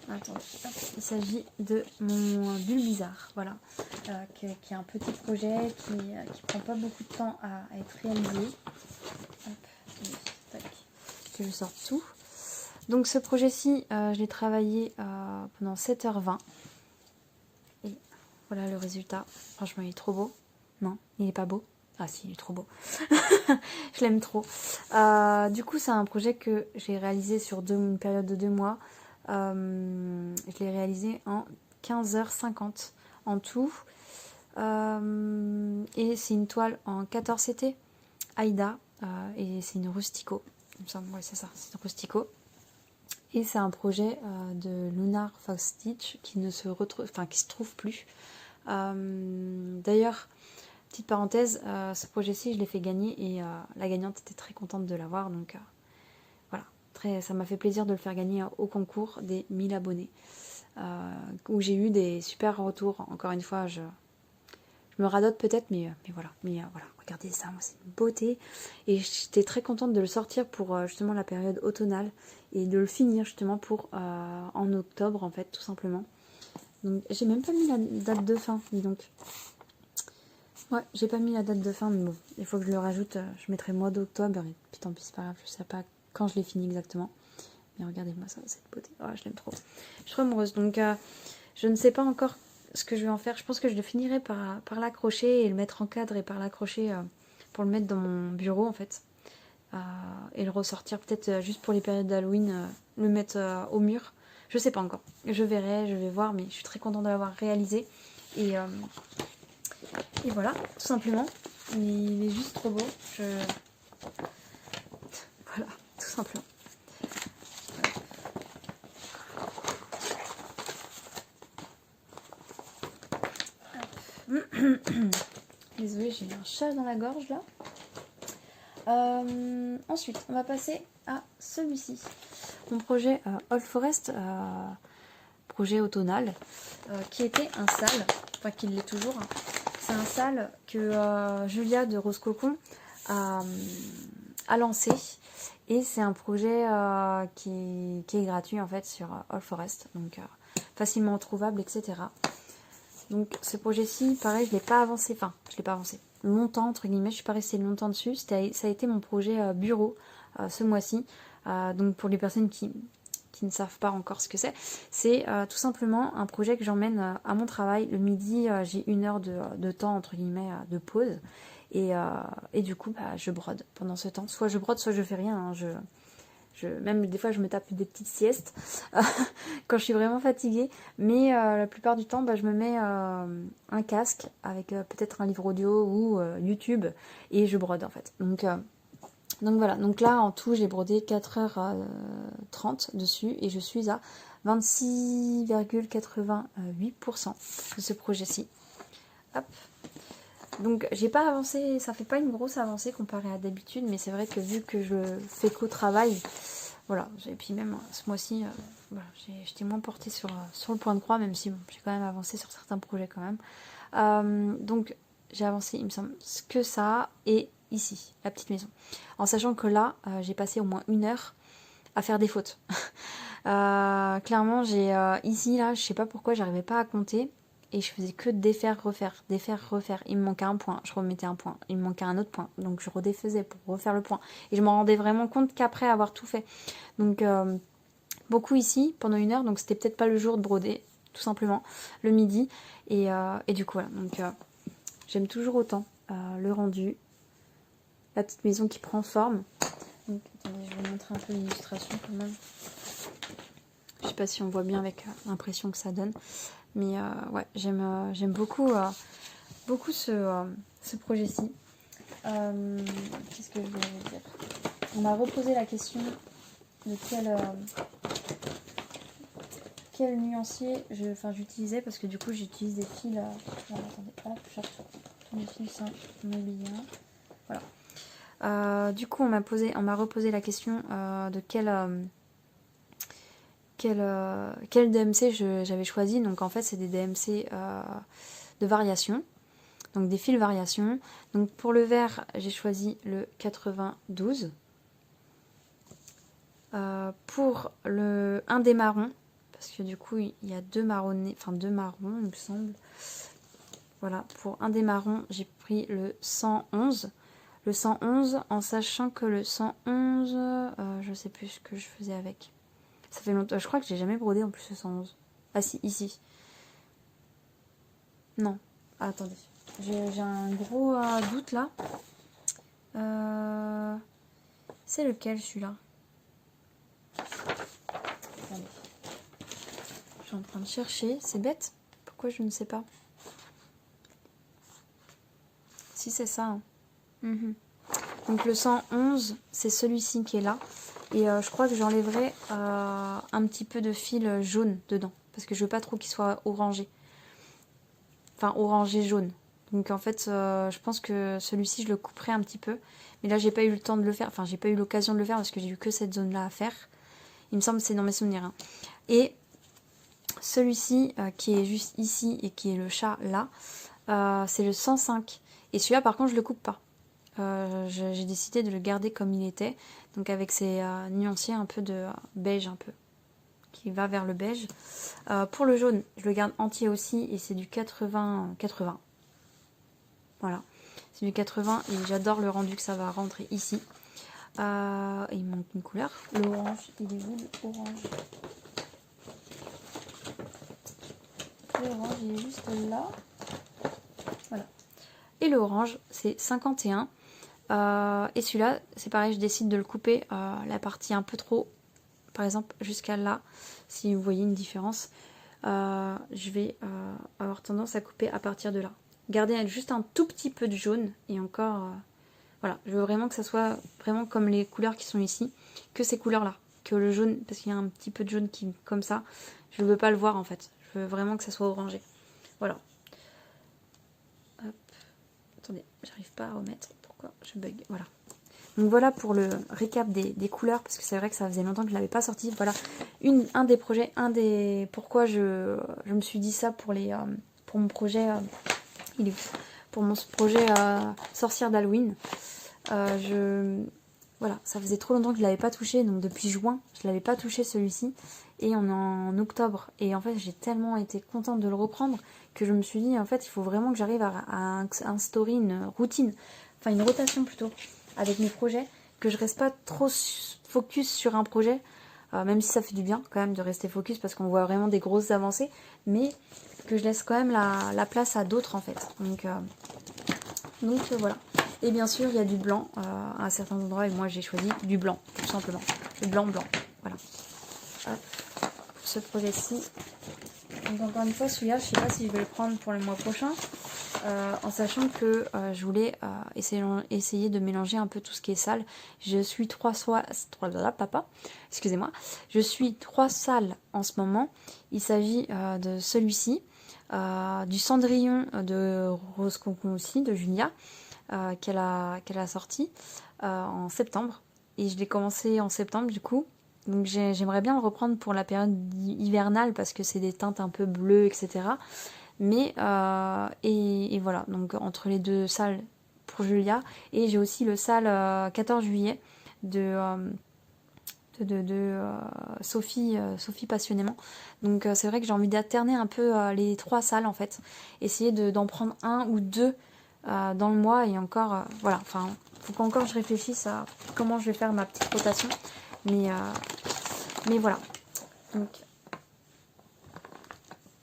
Attendez, hop, il s'agit de mon bulle bizarre, voilà, qui est un petit projet qui prend pas beaucoup de temps à être réalisé. Hop, tac, que je sorte tout. Donc ce projet-ci, je l'ai travaillé pendant 7h20. Et voilà le résultat. Franchement, il est trop beau. Non, il est pas beau. Ah si, il est trop beau. Je l'aime trop. Du coup, c'est un projet que j'ai réalisé sur une période de 2 mois. Je l'ai réalisé en 15h50 en tout. Et c'est une toile en 14CT Aïda. Et c'est une Rustico. Il me semble, ouais, c'est ça, c'est une Rustico. Et c'est un projet de Lunar Fox Stitch qui ne se retrouve, enfin qui se trouve plus. D'ailleurs, petite parenthèse, ce projet-ci, je l'ai fait gagner et la gagnante était très contente de l'avoir. Donc voilà, ça m'a fait plaisir de le faire gagner au concours des 1000 abonnés. Où j'ai eu des super retours. Encore une fois, je me radote peut-être, mais voilà. Mais voilà, regardez ça, moi, c'est une beauté. Et j'étais très contente de le sortir pour justement la période automnale et de le finir justement pour en octobre, en fait, tout simplement. Donc, j'ai même pas mis la date de fin, dis donc. Ouais, j'ai pas mis la date de fin, mais bon, il faut que je le rajoute. Je mettrai mois d'octobre, et puis tant pis, c'est pas grave, je sais pas quand je l'ai fini exactement. Mais regardez-moi ça, cette beauté. Oh, je l'aime trop. Je suis trop amoureuse. Donc, je ne sais pas encore ce que je vais en faire. Je pense que je le finirai par l'accrocher et le mettre en cadre et par l'accrocher pour le mettre dans mon bureau, en fait. Et le ressortir peut-être juste pour les périodes d'Halloween, le mettre au mur. Je sais pas encore. Je verrai, je vais voir, mais je suis très contente de l'avoir réalisé. Et voilà, tout simplement. Il est juste trop beau. Voilà, tout simplement. Désolée, j'ai un chat dans la gorge là. Ensuite, on va passer à celui-ci. Mon projet Old Forest, projet automnal, qui était un salle, enfin qui l'est toujours. Hein. C'est un salle que Julia de Rose Cocon a lancé. Et c'est un projet qui est gratuit en fait sur Old Forest, donc facilement trouvable, etc. Donc ce projet-ci, pareil, je l'ai pas avancé, enfin, je l'ai pas avancé longtemps, entre guillemets, je suis pas restée longtemps dessus. Ça a été mon projet bureau ce mois-ci. Donc pour les personnes qui qui ne savent pas encore ce que c'est tout simplement un projet que j'emmène à mon travail. Le midi, j'ai 1 heure de temps, entre guillemets, de pause. Et du coup, bah, je brode pendant ce temps. Soit je brode, soit je fais rien. Hein. Même des fois, je me tape des petites siestes quand je suis vraiment fatiguée. Mais la plupart du temps, bah, je me mets un casque avec peut-être un livre audio ou YouTube et je brode en fait. Donc voilà, donc là en tout j'ai brodé 4h30 dessus et je suis à 26,88% de ce projet-ci. Hop. Donc j'ai pas avancé, ça fait pas une grosse avancée comparée à d'habitude, mais c'est vrai que vu que je fais qu'au travail, voilà, et puis même ce mois-ci, voilà, j'étais moins portée sur le point de croix, même si bon, j'ai quand même avancé sur certains projets quand même. Donc j'ai avancé, il me semble, que ça et ici, la petite maison. En sachant que là, j'ai passé au moins 1 heure à faire des fautes. Clairement, j'ai ici, là, je sais pas pourquoi, j'arrivais pas à compter. Et je faisais que défaire, refaire, défaire, refaire. Il me manquait un point, je remettais un point. Il me manquait un autre point, donc je redéfaisais pour refaire le point. Et je m'en rendais vraiment compte qu'après avoir tout fait. Donc beaucoup ici, pendant 1 heure, donc c'était peut-être pas le jour de broder, tout simplement, le midi. Et du coup, voilà, donc j'aime toujours autant le rendu. La petite maison qui prend forme. Donc, attendez, je vais vous montrer un peu l'illustration quand même. Je sais pas si on voit bien avec l'impression que ça donne. Mais ouais, j'aime beaucoup, beaucoup ce projet-ci. Qu'est-ce que je voulais vous dire? On m'a reposé la question de quel nuancier j'utilisais, parce que du coup j'utilise des fils. Non, attendez, hop, je retourne les fils Saint-Mobilien. Voilà. Du coup, on m'a reposé la question de quel DMC j'avais choisi. Donc en fait c'est des DMC de variation, donc des fils variation. Donc pour le vert j'ai choisi le 92. Pour un des marrons, parce que du coup il y a deux marrons il me semble. Voilà, pour un des marrons j'ai pris le 111. Le 111 en sachant que le 111, je sais plus ce que je faisais avec. Ça fait longtemps. Je crois que j'ai jamais brodé en plus le 111. Ah si, ici. Non. Ah, attendez. J'ai un gros doute là. C'est lequel celui-là? Attendez. Je suis en train de chercher. C'est bête. Pourquoi je ne sais pas? Si c'est ça. Hein. Donc le 111, c'est celui-ci qui est là. Et je crois que j'enlèverai un petit peu de fil jaune dedans. Parce que je veux pas trop qu'il soit orangé. Enfin, orangé jaune. Donc en fait, je pense que celui-ci, je le couperai un petit peu. Mais là, j'ai pas eu le temps de le faire. Enfin, j'ai pas eu l'occasion de le faire parce que j'ai eu que cette zone-là à faire. Il me semble que c'est dans mes souvenirs. Hein. Et celui-ci, qui est juste ici et qui est le chat là, c'est le 105. Et celui-là, par contre, je le coupe pas. J'ai décidé de le garder comme il était, donc avec ces nuanciers un peu de beige un peu qui va vers le beige. Pour le jaune je le garde entier aussi et c'est du 80. Voilà, c'est du 80 et j'adore le rendu que ça va rentrer ici. Il manque une couleur, l'orange. Il est où l'orange? L'orange il est juste là, voilà. Et l'orange c'est 51. Et celui-là, c'est pareil, je décide de le couper la partie un peu trop, par exemple jusqu'à là, si vous voyez une différence. Je vais avoir tendance à couper à partir de là. Garder juste un tout petit peu de jaune et encore, voilà, je veux vraiment que ça soit vraiment comme les couleurs qui sont ici, que ces couleurs-là, que le jaune, parce qu'il y a un petit peu de jaune qui, comme ça, je ne veux pas le voir en fait. Je veux vraiment que ça soit orangé. Voilà. Hop. Attendez, j'arrive pas à remettre. Pourquoi je bug? Voilà. Donc voilà pour le récap des couleurs, parce que c'est vrai que ça faisait longtemps que je ne l'avais pas sorti. Voilà un des projets, pourquoi je me suis dit ça pour mon projet, pour mon projet sorcière d'Halloween. Voilà, ça faisait trop longtemps que je ne l'avais pas touché, donc depuis juin, je ne l'avais pas touché celui-ci. Et on est en octobre, et en fait j'ai tellement été contente de le reprendre que je me suis dit en fait il faut vraiment que j'arrive à instaurer une routine, enfin une rotation plutôt, avec mes projets, que je reste pas trop focus sur un projet, même si ça fait du bien quand même de rester focus parce qu'on voit vraiment des grosses avancées, mais que je laisse quand même la place à d'autres en fait. Donc voilà. Et bien sûr, il y a du blanc à certains endroits et moi j'ai choisi du blanc, tout simplement. Le blanc. Voilà. Hop. Pour ce projet-ci. Donc encore une fois, celui-là, je ne sais pas si je vais le prendre pour le mois prochain. En sachant que je voulais essayer de mélanger un peu tout ce qui est sale. Je suis excusez-moi. Je suis 3 salles en ce moment. Il s'agit de celui-ci, du Cendrillon de Rose Concon aussi, de Julia, qu'elle a sorti en septembre. Et je l'ai commencé en septembre du coup. Donc j'aimerais bien le reprendre pour la période hivernale parce que c'est des teintes un peu bleues, etc. Mais et voilà, donc entre les deux salles pour Julia, et j'ai aussi le salle 14 juillet de Sophie passionnément. Donc c'est vrai que j'ai envie d'alterner un peu les 3 salles en fait, essayer d'en prendre 1 ou 2 dans le mois, et encore voilà, enfin faut qu'encore je réfléchisse à comment je vais faire ma petite rotation, mais voilà. Donc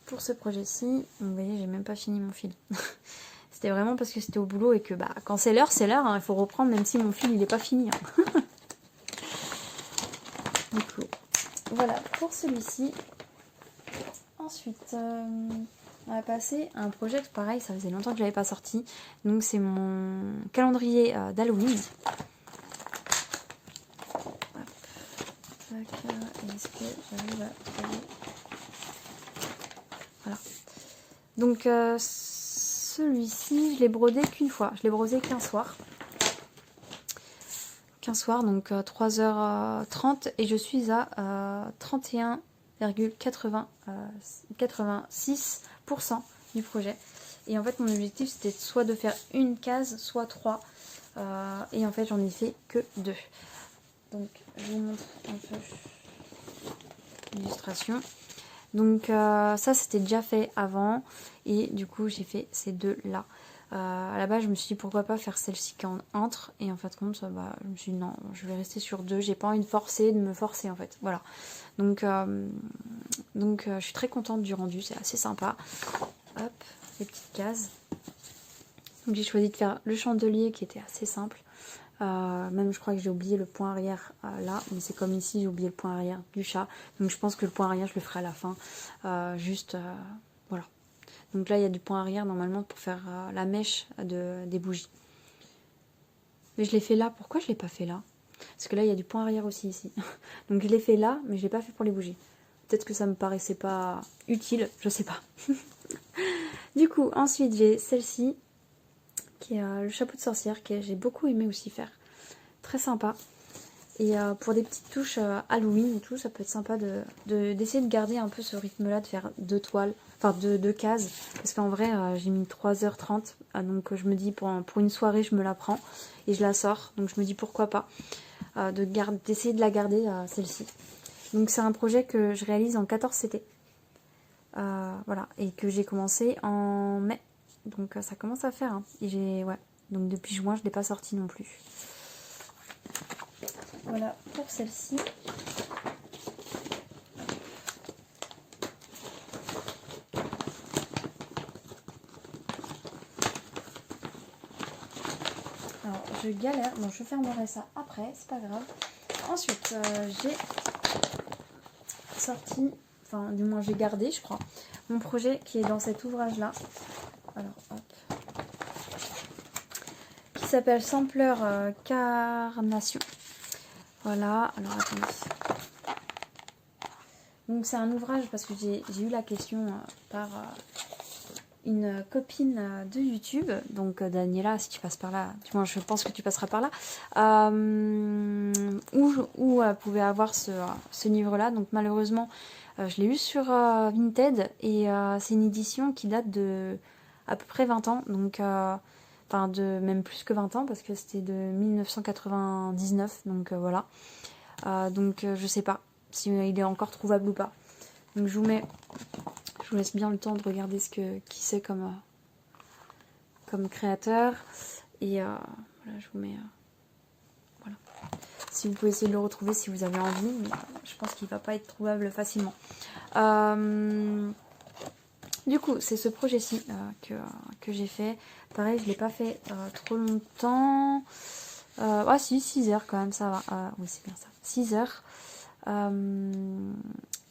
pour ce projet-ci, vous voyez, j'ai même pas fini mon fil. C'était vraiment parce que c'était au boulot et que bah, quand c'est l'heure, hein, il faut reprendre même si mon fil il n'est pas fini. Hein. Du coup, voilà pour celui-ci. Ensuite, on va passer à un projet que pareil, ça faisait longtemps que je l'avais pas sorti. Donc c'est mon calendrier d'Halloween. Est-ce que j'arrive à trouver? Voilà. Donc celui-ci, je l'ai brodé qu'une fois. Je l'ai brodé qu'un soir. Donc 3h30 et je suis à 31,86% du projet. Et en fait mon objectif c'était soit de faire une case, soit 3. Et en fait j'en ai fait que 2. Donc je vous montre un peu l'illustration. Donc ça c'était déjà fait avant et du coup j'ai fait ces 2 là. À la base je me suis dit pourquoi pas faire celle-ci qui entre, et en fait compte bah, je me suis dit non, je vais rester sur 2, j'ai pas envie de me forcer en fait, voilà. Donc je suis très contente du rendu, c'est assez sympa. Hop, les petites cases. Donc j'ai choisi de faire le chandelier qui était assez simple. Même je crois que j'ai oublié le point arrière là, mais c'est comme ici j'ai oublié le point arrière du chat, donc je pense que le point arrière je le ferai à la fin, voilà. Donc là il y a du point arrière normalement pour faire la mèche des bougies, mais je l'ai fait là. Pourquoi je l'ai pas fait là? Parce que là il y a du point arrière aussi ici. Donc je l'ai fait là mais je l'ai pas fait pour les bougies. Peut-être que ça me paraissait pas utile, je sais pas. Du coup ensuite j'ai celle-ci qui est le chapeau de sorcière, que j'ai beaucoup aimé aussi faire. Très sympa. Et pour des petites touches Halloween et tout, ça peut être sympa d'essayer de garder un peu ce rythme-là, de faire 2 toiles, enfin 2 cases. Parce qu'en vrai, j'ai mis 3h30, donc je me dis pour une soirée, je me la prends et je la sors. Donc je me dis pourquoi pas d'essayer de la garder, celle-ci. Donc c'est un projet que je réalise en 14 CT. Voilà, et que j'ai commencé en mai. Donc ça commence à faire. Hein. Et ouais. Donc depuis juin, je ne l'ai pas sorti non plus. Voilà pour celle-ci. Alors je galère, bon je fermerai ça après, c'est pas grave. Ensuite j'ai sorti, enfin du moins j'ai gardé je crois, mon projet qui est dans cet ouvrage là. Alors hop. Qui s'appelle Sampler Carnation. Voilà, alors attendez. Donc c'est un ouvrage parce que j'ai eu la question par une copine de YouTube, donc Daniela, si tu passes par là, du moins je pense que tu passeras par là, où elle pouvait avoir ce livre-là. Donc malheureusement, je l'ai eu sur Vinted et c'est une édition qui date de à peu près 20 ans, donc enfin de même plus que 20 ans parce que c'était de 1999, donc voilà. Donc je sais pas si il est encore trouvable ou pas. Donc je vous laisse bien le temps de regarder qui c'est comme créateur. Et voilà, je vous mets voilà. si vous pouvez essayer de le retrouver si vous avez envie, mais je pense qu'il va pas être trouvable facilement. Du coup, c'est ce projet-ci que j'ai fait. Pareil, je l'ai pas fait trop longtemps. Ah si, 6 heures quand même, ça va. Oui, c'est bien ça. 6 heures.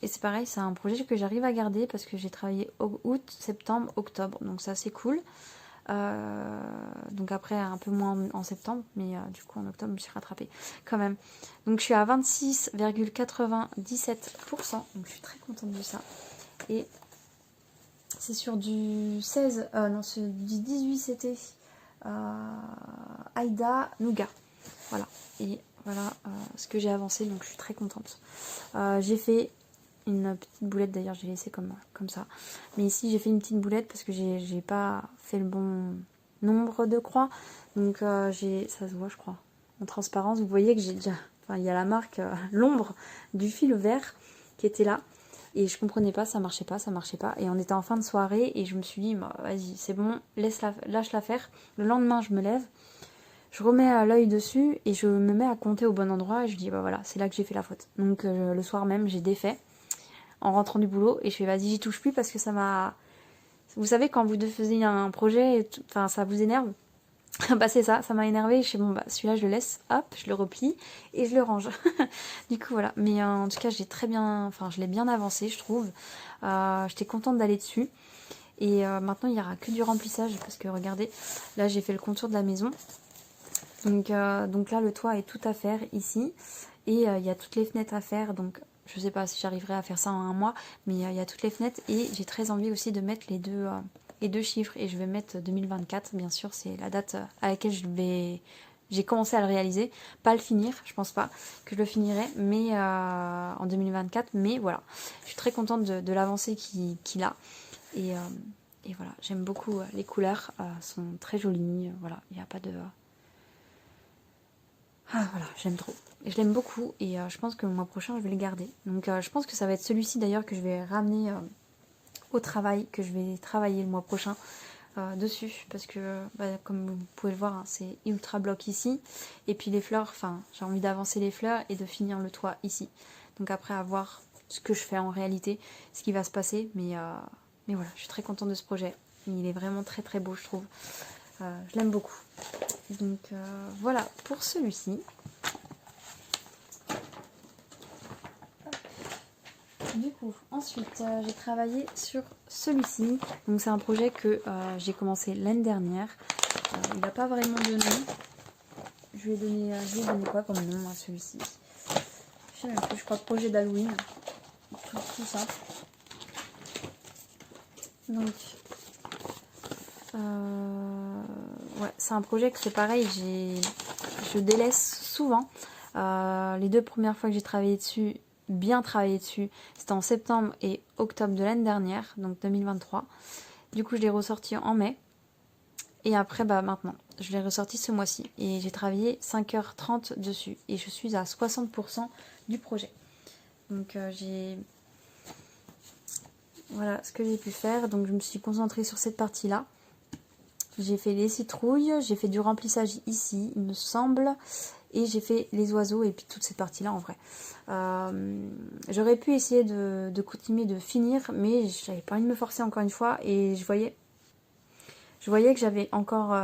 Et c'est pareil, c'est un projet que j'arrive à garder parce que j'ai travaillé août, septembre, octobre. Donc ça, c'est cool. Donc après, un peu moins en septembre, mais du coup, en octobre, je me suis rattrapée quand même. Donc je suis à 26,97%. Donc je suis très contente de ça. Et c'est sur du 16, non, c'est du 18, c'était Aïda Nougat. Voilà. Et voilà ce que j'ai avancé, donc je suis très contente. J'ai fait une petite boulette, d'ailleurs, j'ai laissé comme ça. Mais ici, j'ai fait une petite boulette parce que j'ai pas fait le bon nombre de croix. Donc, ça se voit, je crois, en transparence. Vous voyez que j'ai déjà... Enfin, il y a la marque, l'ombre du fil vert qui était là. Et je comprenais pas, ça marchait pas. Et on était en fin de soirée et je me suis dit, bah, vas-y, c'est bon, lâche-la faire. Le lendemain, je me lève, je remets l'œil dessus et je me mets à compter au bon endroit. Et je dis, bah voilà, c'est là que j'ai fait la faute. Donc le soir même, j'ai défait en rentrant du boulot et je fais, vas-y, j'y touche plus parce que ça m'a... Vous savez, quand vous faisiez un projet, enfin, ça vous énerve. Bah c'est ça m'a énervé. Je fais, bon, bah celui-là, je le laisse, hop, je le replie et je le range. Du coup, voilà. Mais en tout cas, j'ai très bien... Enfin, je l'ai bien avancé, je trouve. J'étais contente d'aller dessus. Et maintenant, il n'y aura que du remplissage parce que, regardez, là, j'ai fait le contour de la maison. Donc là, le toit est tout à faire ici. Et il y a toutes les fenêtres à faire. Donc, je sais pas si j'arriverai à faire ça en un mois. Mais il y a toutes les fenêtres. Et j'ai très envie aussi de mettre les deux chiffres. Et je vais mettre 2024. Bien sûr, c'est la date à laquelle j'ai commencé à le réaliser. Pas le finir, je pense pas que je le finirai. Mais en 2024. Mais voilà, je suis très contente de l'avancée qu'il a. Et voilà, j'aime beaucoup les couleurs. Sont très jolies. Voilà, il n'y a pas de... Ah voilà, j'aime trop. Je l'aime beaucoup et je pense que le mois prochain, je vais le garder. Donc je pense que ça va être celui-ci d'ailleurs que je vais ramener au travail, que je vais travailler le mois prochain dessus. Parce que, comme vous pouvez le voir, hein, c'est ultra bloc ici. Et puis les fleurs, enfin, j'ai envie d'avancer les fleurs et de finir le toit ici. Donc après, à voir ce que je fais en réalité, ce qui va se passer. Mais voilà, je suis très contente de ce projet. Il est vraiment très très beau, je trouve. Je l'aime beaucoup. Donc voilà pour celui-ci. Du coup, ensuite, j'ai travaillé sur celui-ci. Donc c'est un projet que j'ai commencé l'année dernière. Il n'a pas vraiment de nom. Je lui ai donné quoi comme nom à celui-ci? Je sais même plus, je crois projet d'Halloween. Tout ça. Donc... ouais, c'est un projet que c'est pareil, je délaisse souvent. Les 2 premières fois que j'ai travaillé dessus, bien travaillé dessus, c'était en septembre et octobre de l'année dernière, donc 2023. Du coup, je l'ai ressorti en mai. Et après, maintenant, je l'ai ressorti ce mois-ci. Et j'ai travaillé 5h30 dessus. Et je suis à 60% du projet. Donc, voilà ce que j'ai pu faire. Donc, je me suis concentrée sur cette partie-là. J'ai fait les citrouilles, j'ai fait du remplissage ici, il me semble, et j'ai fait les oiseaux et puis toute cette partie-là en vrai. J'aurais pu essayer de continuer de finir, mais j'avais pas envie de me forcer encore une fois et je voyais que j'avais encore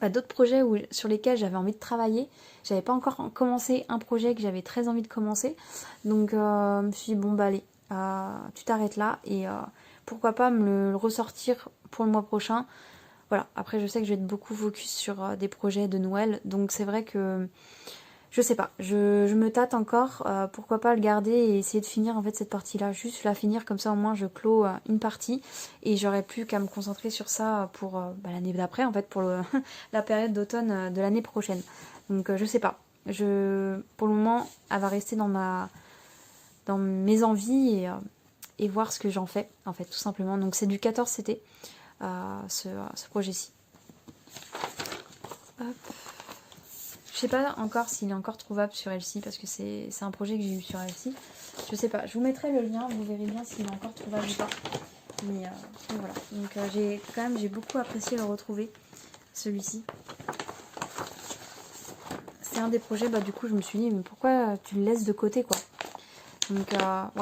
d'autres projets sur lesquels j'avais envie de travailler. J'avais pas encore commencé un projet que j'avais très envie de commencer, donc je me suis dit bon allez, tu t'arrêtes là et pourquoi pas me le ressortir pour le mois prochain. Voilà, après je sais que je vais être beaucoup focus sur des projets de Noël, donc c'est vrai que je sais pas, je me tâte encore, pourquoi pas le garder et essayer de finir en fait cette partie-là, juste la finir comme ça au moins je clôt une partie et j'aurai plus qu'à me concentrer sur ça pour l'année d'après en fait, pour la période d'automne de l'année prochaine. Donc je sais pas, pour le moment elle va rester dans mes envies et voir ce que j'en fais en fait tout simplement. Donc c'est du 14 CT ce projet-ci. Hop. Je sais pas encore s'il est encore trouvable sur Etsy parce que c'est un projet que j'ai eu sur Etsy. Je sais pas, je vous mettrai le lien, vous verrez bien s'il est encore trouvable ou pas. Mais voilà, donc j'ai beaucoup apprécié le retrouver, celui-ci. C'est un des projets, bah du coup je me suis dit mais pourquoi tu le laisses de côté quoi. Donc voilà,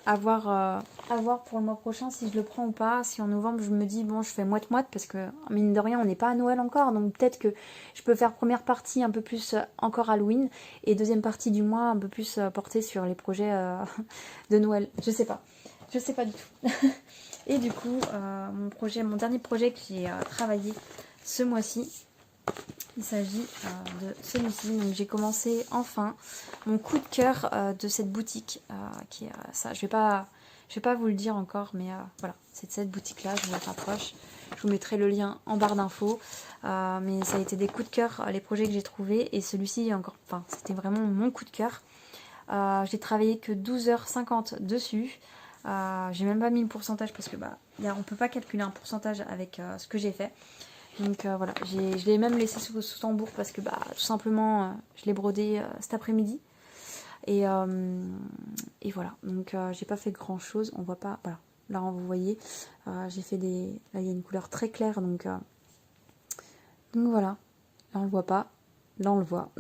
à voir pour le mois prochain si je le prends ou pas. Si en novembre je me dis bon je fais moite-moite parce que mine de rien on n'est pas à Noël encore. Donc peut-être que je peux faire première partie un peu plus encore Halloween et deuxième partie du mois un peu plus portée sur les projets de Noël. Je sais pas. Je sais pas du tout. Et du coup mon dernier projet que j'ai travaillé ce mois-ci, il s'agit de celui-ci. Donc j'ai commencé enfin mon coup de cœur de cette boutique qui est ça. Je vais pas vous le dire encore, mais voilà, c'est de cette boutique-là. Je vous la rapproche. Je vous mettrai le lien en barre d'infos. Mais ça a été des coups de cœur les projets que j'ai trouvés et celui-ci encore. Enfin, c'était vraiment mon coup de cœur. J'ai travaillé que 12h50 dessus. J'ai même pas mis le pourcentage parce que on peut pas calculer un pourcentage avec ce que j'ai fait. Donc voilà, je l'ai même laissé sous tambour parce que tout simplement je l'ai brodé cet après-midi. Et voilà, donc j'ai pas fait grand chose, on voit pas, voilà, là vous voyez, j'ai fait là il y a une couleur très claire donc voilà, là on le voit pas, là on le voit.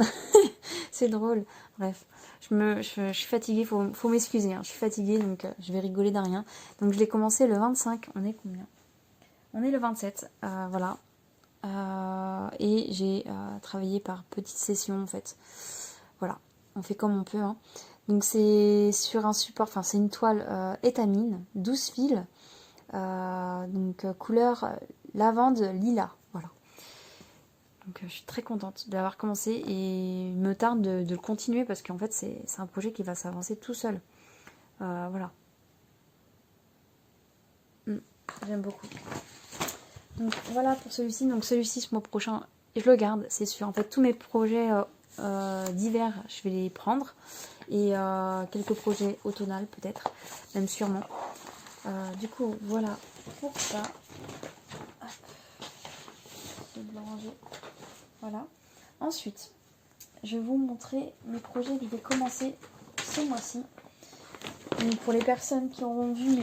C'est drôle, bref, je suis fatiguée, faut m'excuser, hein. Je suis fatiguée donc je vais rigoler de rien. Donc je l'ai commencé le 25, on est combien? On est le 27, voilà. Et j'ai travaillé par petites sessions en fait. Voilà, on fait comme on peut. Hein. Donc c'est sur un support, enfin c'est une toile étamine, 12 fils, donc couleur lavande lilas. Voilà. Donc je suis très contente de l'avoir commencé et il me tarde de le continuer parce qu'en fait c'est un projet qui va s'avancer tout seul. Voilà. J'aime beaucoup. Donc voilà pour celui-ci. Donc celui-ci ce mois prochain, je le garde, c'est sûr. En fait tous mes projets d'hiver, je vais les prendre. Et quelques projets automnales peut-être, même sûrement. Du coup voilà pour ça. Je vais le ranger. Voilà. Ensuite, je vais vous montrer mes projets que je vais commencer ce mois-ci. Donc pour les personnes qui auront vu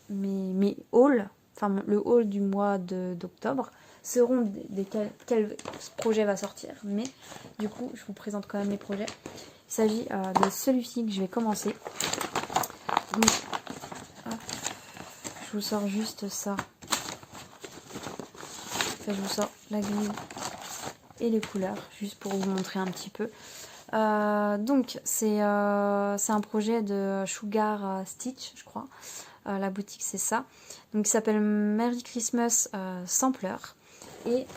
mes hauls, enfin le haul du mois d'octobre, seront quel projet va sortir. Mais du coup, je vous présente quand même les projets. Il s'agit de celui-ci que je vais commencer. Donc, je vous sors juste ça. Enfin, je vous sors la grille et les couleurs, juste pour vous montrer un petit peu. Donc, c'est un projet de Sugar Stitch, je crois. La boutique, c'est ça. Donc, il s'appelle Merry Christmas Sampler. Et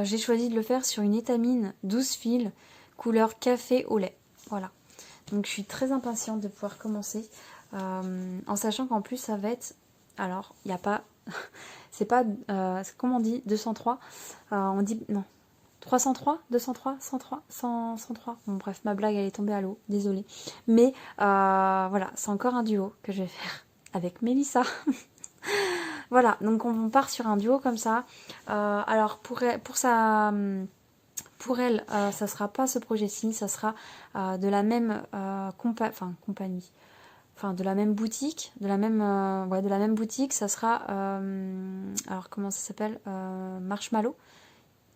j'ai choisi de le faire sur une étamine 12 fils, couleur café au lait. Voilà. Donc, je suis très impatiente de pouvoir commencer. En sachant qu'en plus, ça va être... Alors, il n'y a pas... c'est pas... comment on dit 203 on dit... Non. 303 203 103 103 Bon, bref, ma blague, elle est tombée à l'eau. Désolée. Mais, voilà. C'est encore un duo que je vais faire avec Mélissa. Voilà. Donc, on part sur un duo comme ça. Alors, pour elle, ça sera pas ce projet-ci. Ça sera de la même compagnie. Enfin, de la même boutique, de la même boutique, ça sera, alors comment ça s'appelle, Marshmallow,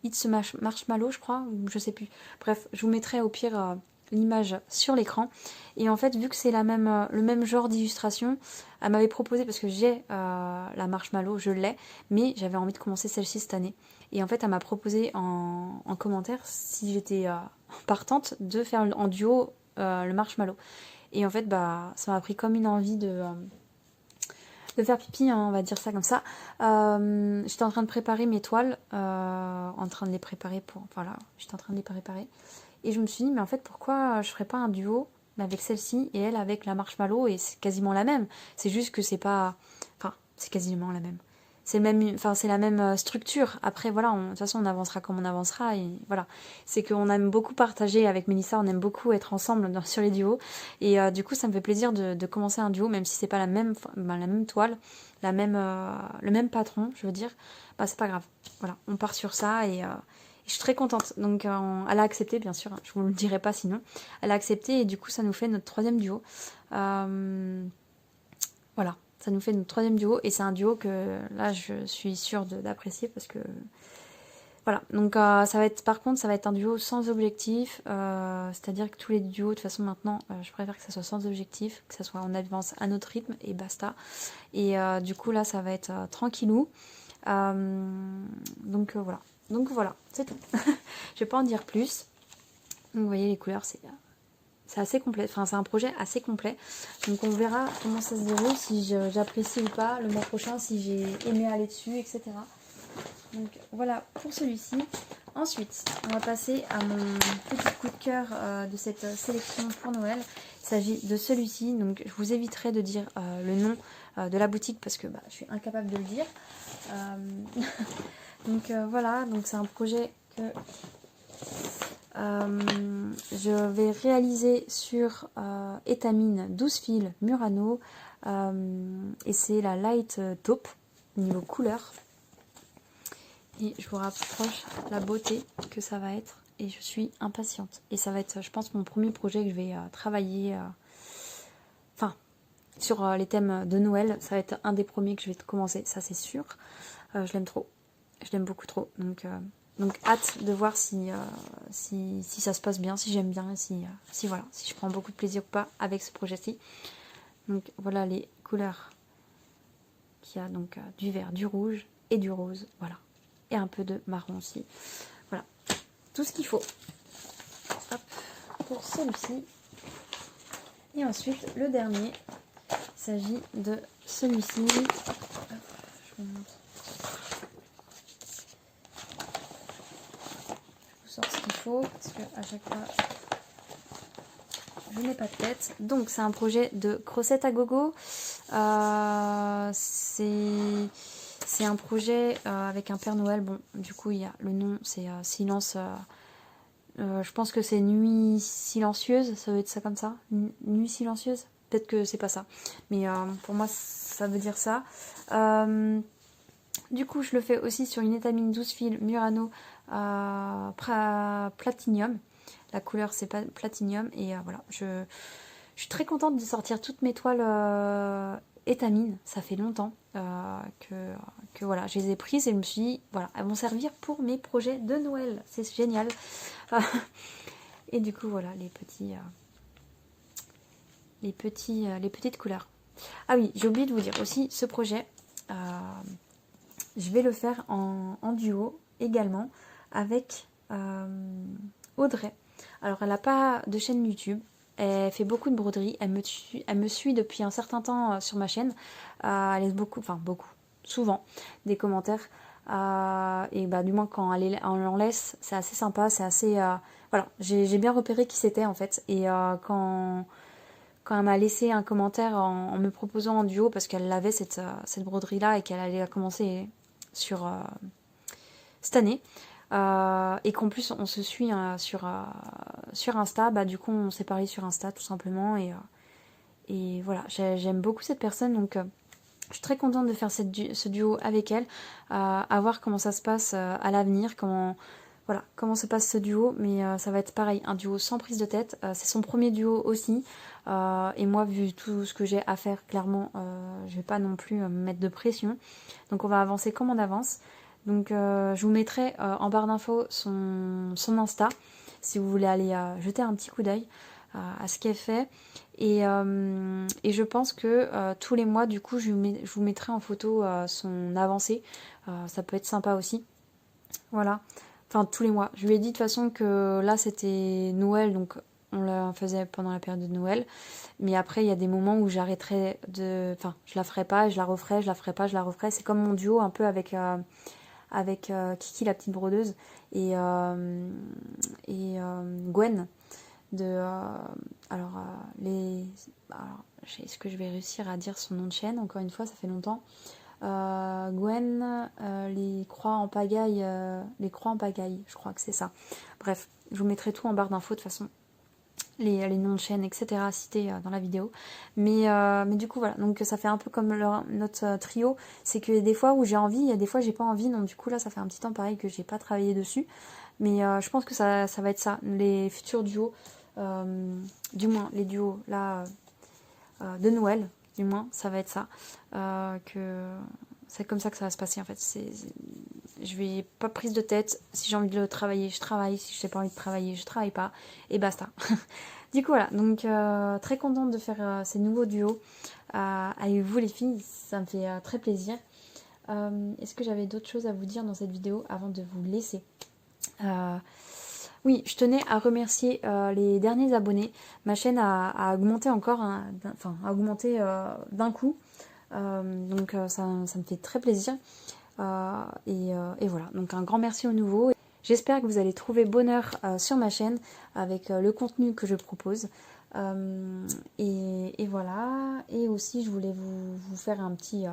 It's Marshmallow, je crois, ou je sais plus. Bref, je vous mettrai au pire l'image sur l'écran. Et en fait, vu que c'est le même genre d'illustration, elle m'avait proposé, parce que j'ai la Marshmallow, je l'ai, mais j'avais envie de commencer celle-ci cette année. Et en fait, elle m'a proposé en commentaire si j'étais partante de faire en duo le Marshmallow. Et en fait, ça m'a pris comme une envie de faire pipi, hein, on va dire ça comme ça. J'étais en train de préparer mes toiles, j'étais en train de les préparer. Et je me suis dit, mais en fait, pourquoi je ferais pas un duo avec celle-ci et elle avec la Marshmallow, et c'est quasiment la même. C'est juste que c'est pas... Enfin, c'est quasiment la même. C'est la même structure. Après, voilà, de toute façon, on avancera comme on avancera. Et voilà, c'est qu'on aime beaucoup partager avec Mélissa, on aime beaucoup être ensemble sur les duos. Et du coup, ça me fait plaisir de commencer un duo, même si c'est pas la même toile, le même patron, je veux dire. C'est pas grave. Voilà, on part sur ça et je suis très contente. Donc, elle a accepté, bien sûr. Hein, je vous le dirai pas sinon. Elle a accepté et du coup, ça nous fait notre 3e duo. Voilà. ça nous fait notre troisième duo. Et c'est un duo que là, je suis sûre d'apprécier parce que... Voilà, donc ça va être, par contre, ça va être un duo sans objectif, c'est-à-dire que tous les duos, de toute façon, maintenant, je préfère que ça soit sans objectif, que ça soit on avance à notre rythme et basta. Et du coup, là, ça va être tranquillou. Donc voilà. Donc voilà, c'est tout. Je vais pas en dire plus. Donc vous voyez, les couleurs, c'est assez complet. Enfin, c'est un projet assez complet. Donc on verra comment ça se déroule, si j'apprécie ou pas le mois prochain, si j'ai aimé aller dessus, etc. Donc voilà pour celui-ci. Ensuite, on va passer à mon petit coup de cœur de cette sélection pour Noël. Il s'agit de celui-ci. Donc je vous éviterai de dire le nom de la boutique parce que je suis incapable de le dire. Donc voilà, donc c'est un projet que je vais réaliser sur étamine 12 fils Murano. Et c'est la Light Taupe niveau couleur. Et je vous rapproche la beauté que ça va être. Et je suis impatiente. Et ça va être, je pense, mon premier projet que je vais travailler. Enfin, sur les thèmes de Noël. Ça va être un des premiers que je vais commencer. Ça, c'est sûr. Je l'aime trop. Je l'aime beaucoup trop. Donc hâte de voir si ça se passe bien, si j'aime bien, si voilà, si je prends beaucoup de plaisir ou pas avec ce projet-ci. Donc voilà les couleurs qu'il y a. Donc du vert, du rouge et du rose. Voilà. Et un peu de marron aussi. Voilà, tout ce qu'il faut. Hop, pour celui-ci. Et ensuite, le dernier, il s'agit de celui-ci. Je vous montre. Je vous sors ce qu'il faut, parce qu'à chaque fois, je n'ai pas de tête. Donc, c'est un projet de Crossette à gogo. C'est un projet avec un Père Noël. Bon, du coup, il y a le nom, c'est Silence. Je pense que c'est Nuit silencieuse. Ça doit être ça comme ça. Nuit silencieuse. Peut-être que c'est pas ça. Mais pour moi, ça veut dire ça. Du coup, je le fais aussi sur une étamine 12 fils Murano Platinum. La couleur, c'est pas Platinum. Et voilà, je suis très contente de sortir toutes mes toiles étamine. Ça fait longtemps que voilà, je les ai prises et je me suis dit, voilà, elles vont servir pour mes projets de Noël. C'est génial. Et du coup, voilà, les petites couleurs. Ah oui, j'ai oublié de vous dire aussi, ce projet, je vais le faire en duo également avec Audrey. Alors, elle n'a pas de chaîne YouTube. Elle fait beaucoup de broderie. Elle me suit depuis un certain temps sur ma chaîne. Elle laisse souvent, des commentaires. Et du moins, quand elle en laisse, c'est assez sympa. C'est assez. Voilà, j'ai bien repéré qui c'était en fait. Et quand elle m'a laissé un commentaire en me proposant en duo, parce qu'elle avait cette broderie-là et qu'elle allait la commencer sur cette année. Et qu'en plus on se suit sur Insta, du coup on s'est parlé sur Insta tout simplement et voilà, j'aime beaucoup cette personne, donc je suis très contente de faire ce duo avec elle, à voir comment ça se passe à l'avenir, comment se passe ce duo, mais ça va être pareil, un duo sans prise de tête, c'est son premier duo aussi, et moi vu tout ce que j'ai à faire, clairement je vais pas non plus me mettre de pression, donc on va avancer comme on avance. Donc je vous mettrai en barre d'infos son Insta, si vous voulez aller jeter un petit coup d'œil à ce qu'elle fait. Et je pense que tous les mois, du coup, je vous mettrai en photo son avancée. Ça peut être sympa aussi. Voilà. Enfin, tous les mois. Je lui ai dit de toute façon que là, c'était Noël, donc on la faisait pendant la période de Noël. Mais après, il y a des moments où j'arrêterai de... Enfin, je la ferai pas, je la referai, je la ferai pas, je la referai. C'est comme mon duo un peu avec Kiki la petite brodeuse et Gwen est-ce que je vais réussir à dire son nom de chaîne, encore une fois ça fait longtemps. Gwen les croix en pagaille, je crois que c'est ça. Bref, je vous mettrai tout en barre d'infos de toute façon, les noms de chaîne, etc. cités dans la vidéo. Mais du coup, voilà. Donc, ça fait un peu comme notre trio. C'est que des fois où j'ai envie, et des fois j'ai pas envie. Donc, du coup, là, ça fait un petit temps pareil que j'ai pas travaillé dessus. Mais je pense que ça va être ça. Les futurs duos, du moins les duos là de Noël. du moins ça va être ça, que c'est comme ça que ça va se passer en fait. Je vais pas prise de tête, si j'ai envie de travailler, je travaille, si j'ai pas envie de travailler, je travaille pas, et basta. Du coup voilà, donc très contente de faire ces nouveaux duos avec vous les filles, ça me fait très plaisir. Est-ce que j'avais d'autres choses à vous dire dans cette vidéo avant de vous laisser? Oui, je tenais à remercier les derniers abonnés. Ma chaîne a augmenté encore, a augmenté d'un coup. Donc ça me fait très plaisir. Et voilà, donc un grand merci aux nouveaux. J'espère que vous allez trouver bonheur sur ma chaîne avec le contenu que je propose. Et voilà, et aussi je voulais vous faire un petite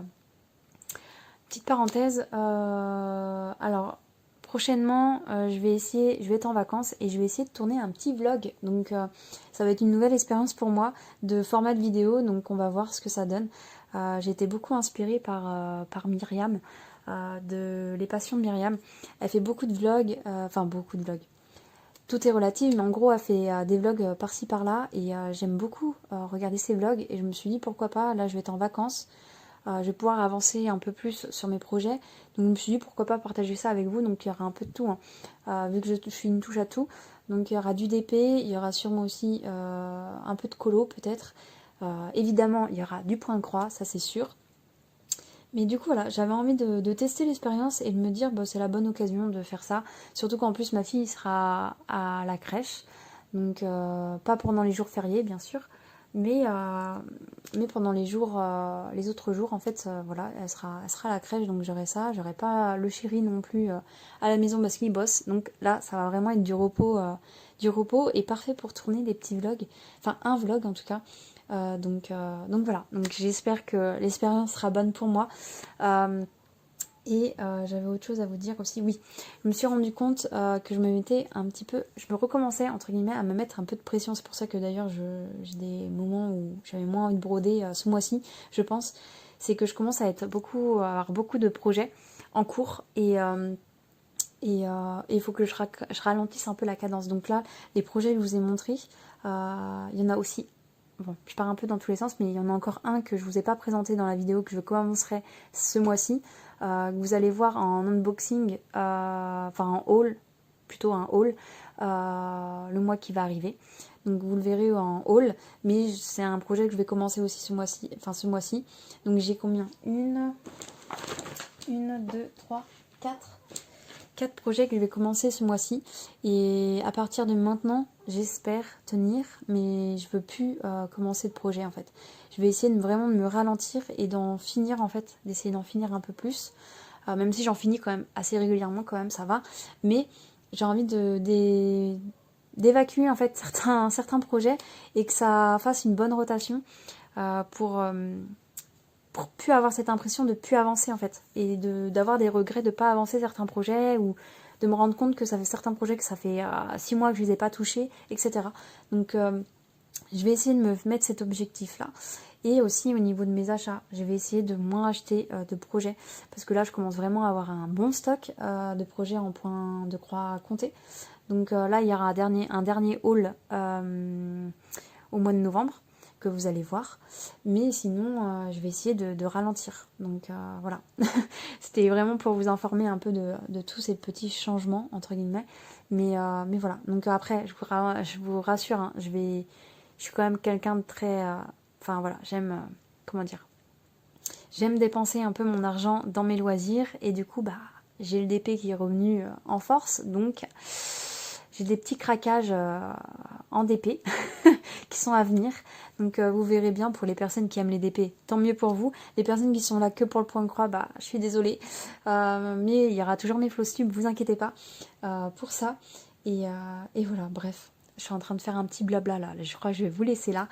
parenthèse. Alors prochainement je vais être en vacances et je vais essayer de tourner un petit vlog. Donc ça va être une nouvelle expérience pour moi de format de vidéo, donc on va voir ce que ça donne. J'ai été beaucoup inspirée par Myriam, de Les Passions de Myriam. Elle fait beaucoup de vlogs, enfin beaucoup de vlogs. Tout est relatif, mais en gros elle fait des vlogs par-ci par-là et j'aime beaucoup regarder ses vlogs et je me suis dit pourquoi pas, là je vais être en vacances, je vais pouvoir avancer un peu plus sur mes projets, donc je me suis dit pourquoi pas partager ça avec vous. Donc il y aura un peu de tout, hein. Vu que je suis une touche à tout, donc il y aura du DP, il y aura sûrement aussi un peu de colo peut-être, évidemment il y aura du point de croix, ça c'est sûr. Mais du coup voilà, j'avais envie de tester l'expérience et de me dire bah, c'est la bonne occasion de faire ça. Surtout qu'en plus ma fille sera à la crèche. Donc pas pendant les jours fériés bien sûr. Mais pendant les jours, les autres jours en fait voilà, elle sera à la crèche. Donc j'aurai ça. J'aurai pas le chéri non plus à la maison parce qu'il bosse. Donc là ça va vraiment être du repos et parfait pour tourner des petits vlogs. Enfin un vlog en tout cas. Donc voilà, donc j'espère que l'expérience sera bonne pour moi. J'avais autre chose à vous dire aussi. Oui, je me suis rendu compte que je me recommençais entre guillemets à me mettre un peu de pression. C'est pour ça que d'ailleurs j'ai des moments où j'avais moins envie de broder ce mois-ci, je pense. C'est que je commence à avoir beaucoup de projets en cours et il faut que je ralentisse un peu la cadence. Donc là, les projets que je vous ai montrés, il y en a aussi. Bon, je pars un peu dans tous les sens, mais il y en a encore un que je ne vous ai pas présenté dans la vidéo que je commencerai ce mois-ci. Que vous allez voir en unboxing, enfin en haul, plutôt un haul, le mois qui va arriver. Donc vous le verrez en haul, mais c'est un projet que je vais commencer aussi ce mois-ci. Donc j'ai combien? Une, deux, trois, quatre projets que je vais commencer ce mois-ci et à partir de maintenant j'espère tenir, mais je veux plus commencer de projet en fait. Je vais essayer vraiment de me ralentir et d'en finir en fait, d'essayer d'en finir un peu plus, même si j'en finis quand même assez régulièrement quand même, ça va, mais j'ai envie d'évacuer en fait certains projets et que ça fasse une bonne rotation pour plus avoir cette impression de plus avancer en fait, et d'avoir des regrets de pas avancer certains projets, ou de me rendre compte que ça fait certains projets que ça fait 6 mois que je les ai pas touchés, etc. Donc je vais essayer de me mettre cet objectif là. Et aussi au niveau de mes achats, je vais essayer de moins acheter de projets, parce que là je commence vraiment à avoir un bon stock de projets en point de croix compté. Donc là il y aura un dernier haul au mois de novembre que vous allez voir, mais sinon je vais essayer de ralentir. Donc voilà, c'était vraiment pour vous informer un peu de tous ces petits changements entre guillemets, mais voilà. Donc après je vous rassure, hein, je suis quand même quelqu'un de très enfin voilà, j'aime comment dire, j'aime dépenser un peu mon argent dans mes loisirs, et du coup bah j'ai le DP qui est revenu en force, donc j'ai des petits craquages en DP qui sont à venir. Donc vous verrez bien, pour les personnes qui aiment les DP, tant mieux pour vous. Les personnes qui sont là que pour le point de croix, bah je suis désolée. Mais il y aura toujours mes Flosstube, vous inquiétez pas pour ça. Et voilà, bref. Je suis en train de faire un petit blabla là. Je crois que je vais vous laisser là.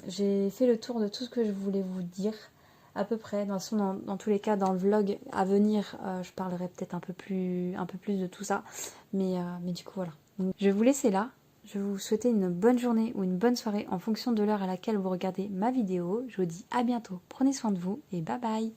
J'ai fait le tour de tout ce que je voulais vous dire. À peu près, dans tous les cas, dans le vlog à venir, je parlerai peut-être un peu plus de tout ça. Mais du coup, voilà. Donc, je vais vous laisser là. Je vais vous souhaiter une bonne journée ou une bonne soirée en fonction de l'heure à laquelle vous regardez ma vidéo. Je vous dis à bientôt. Prenez soin de vous et bye bye.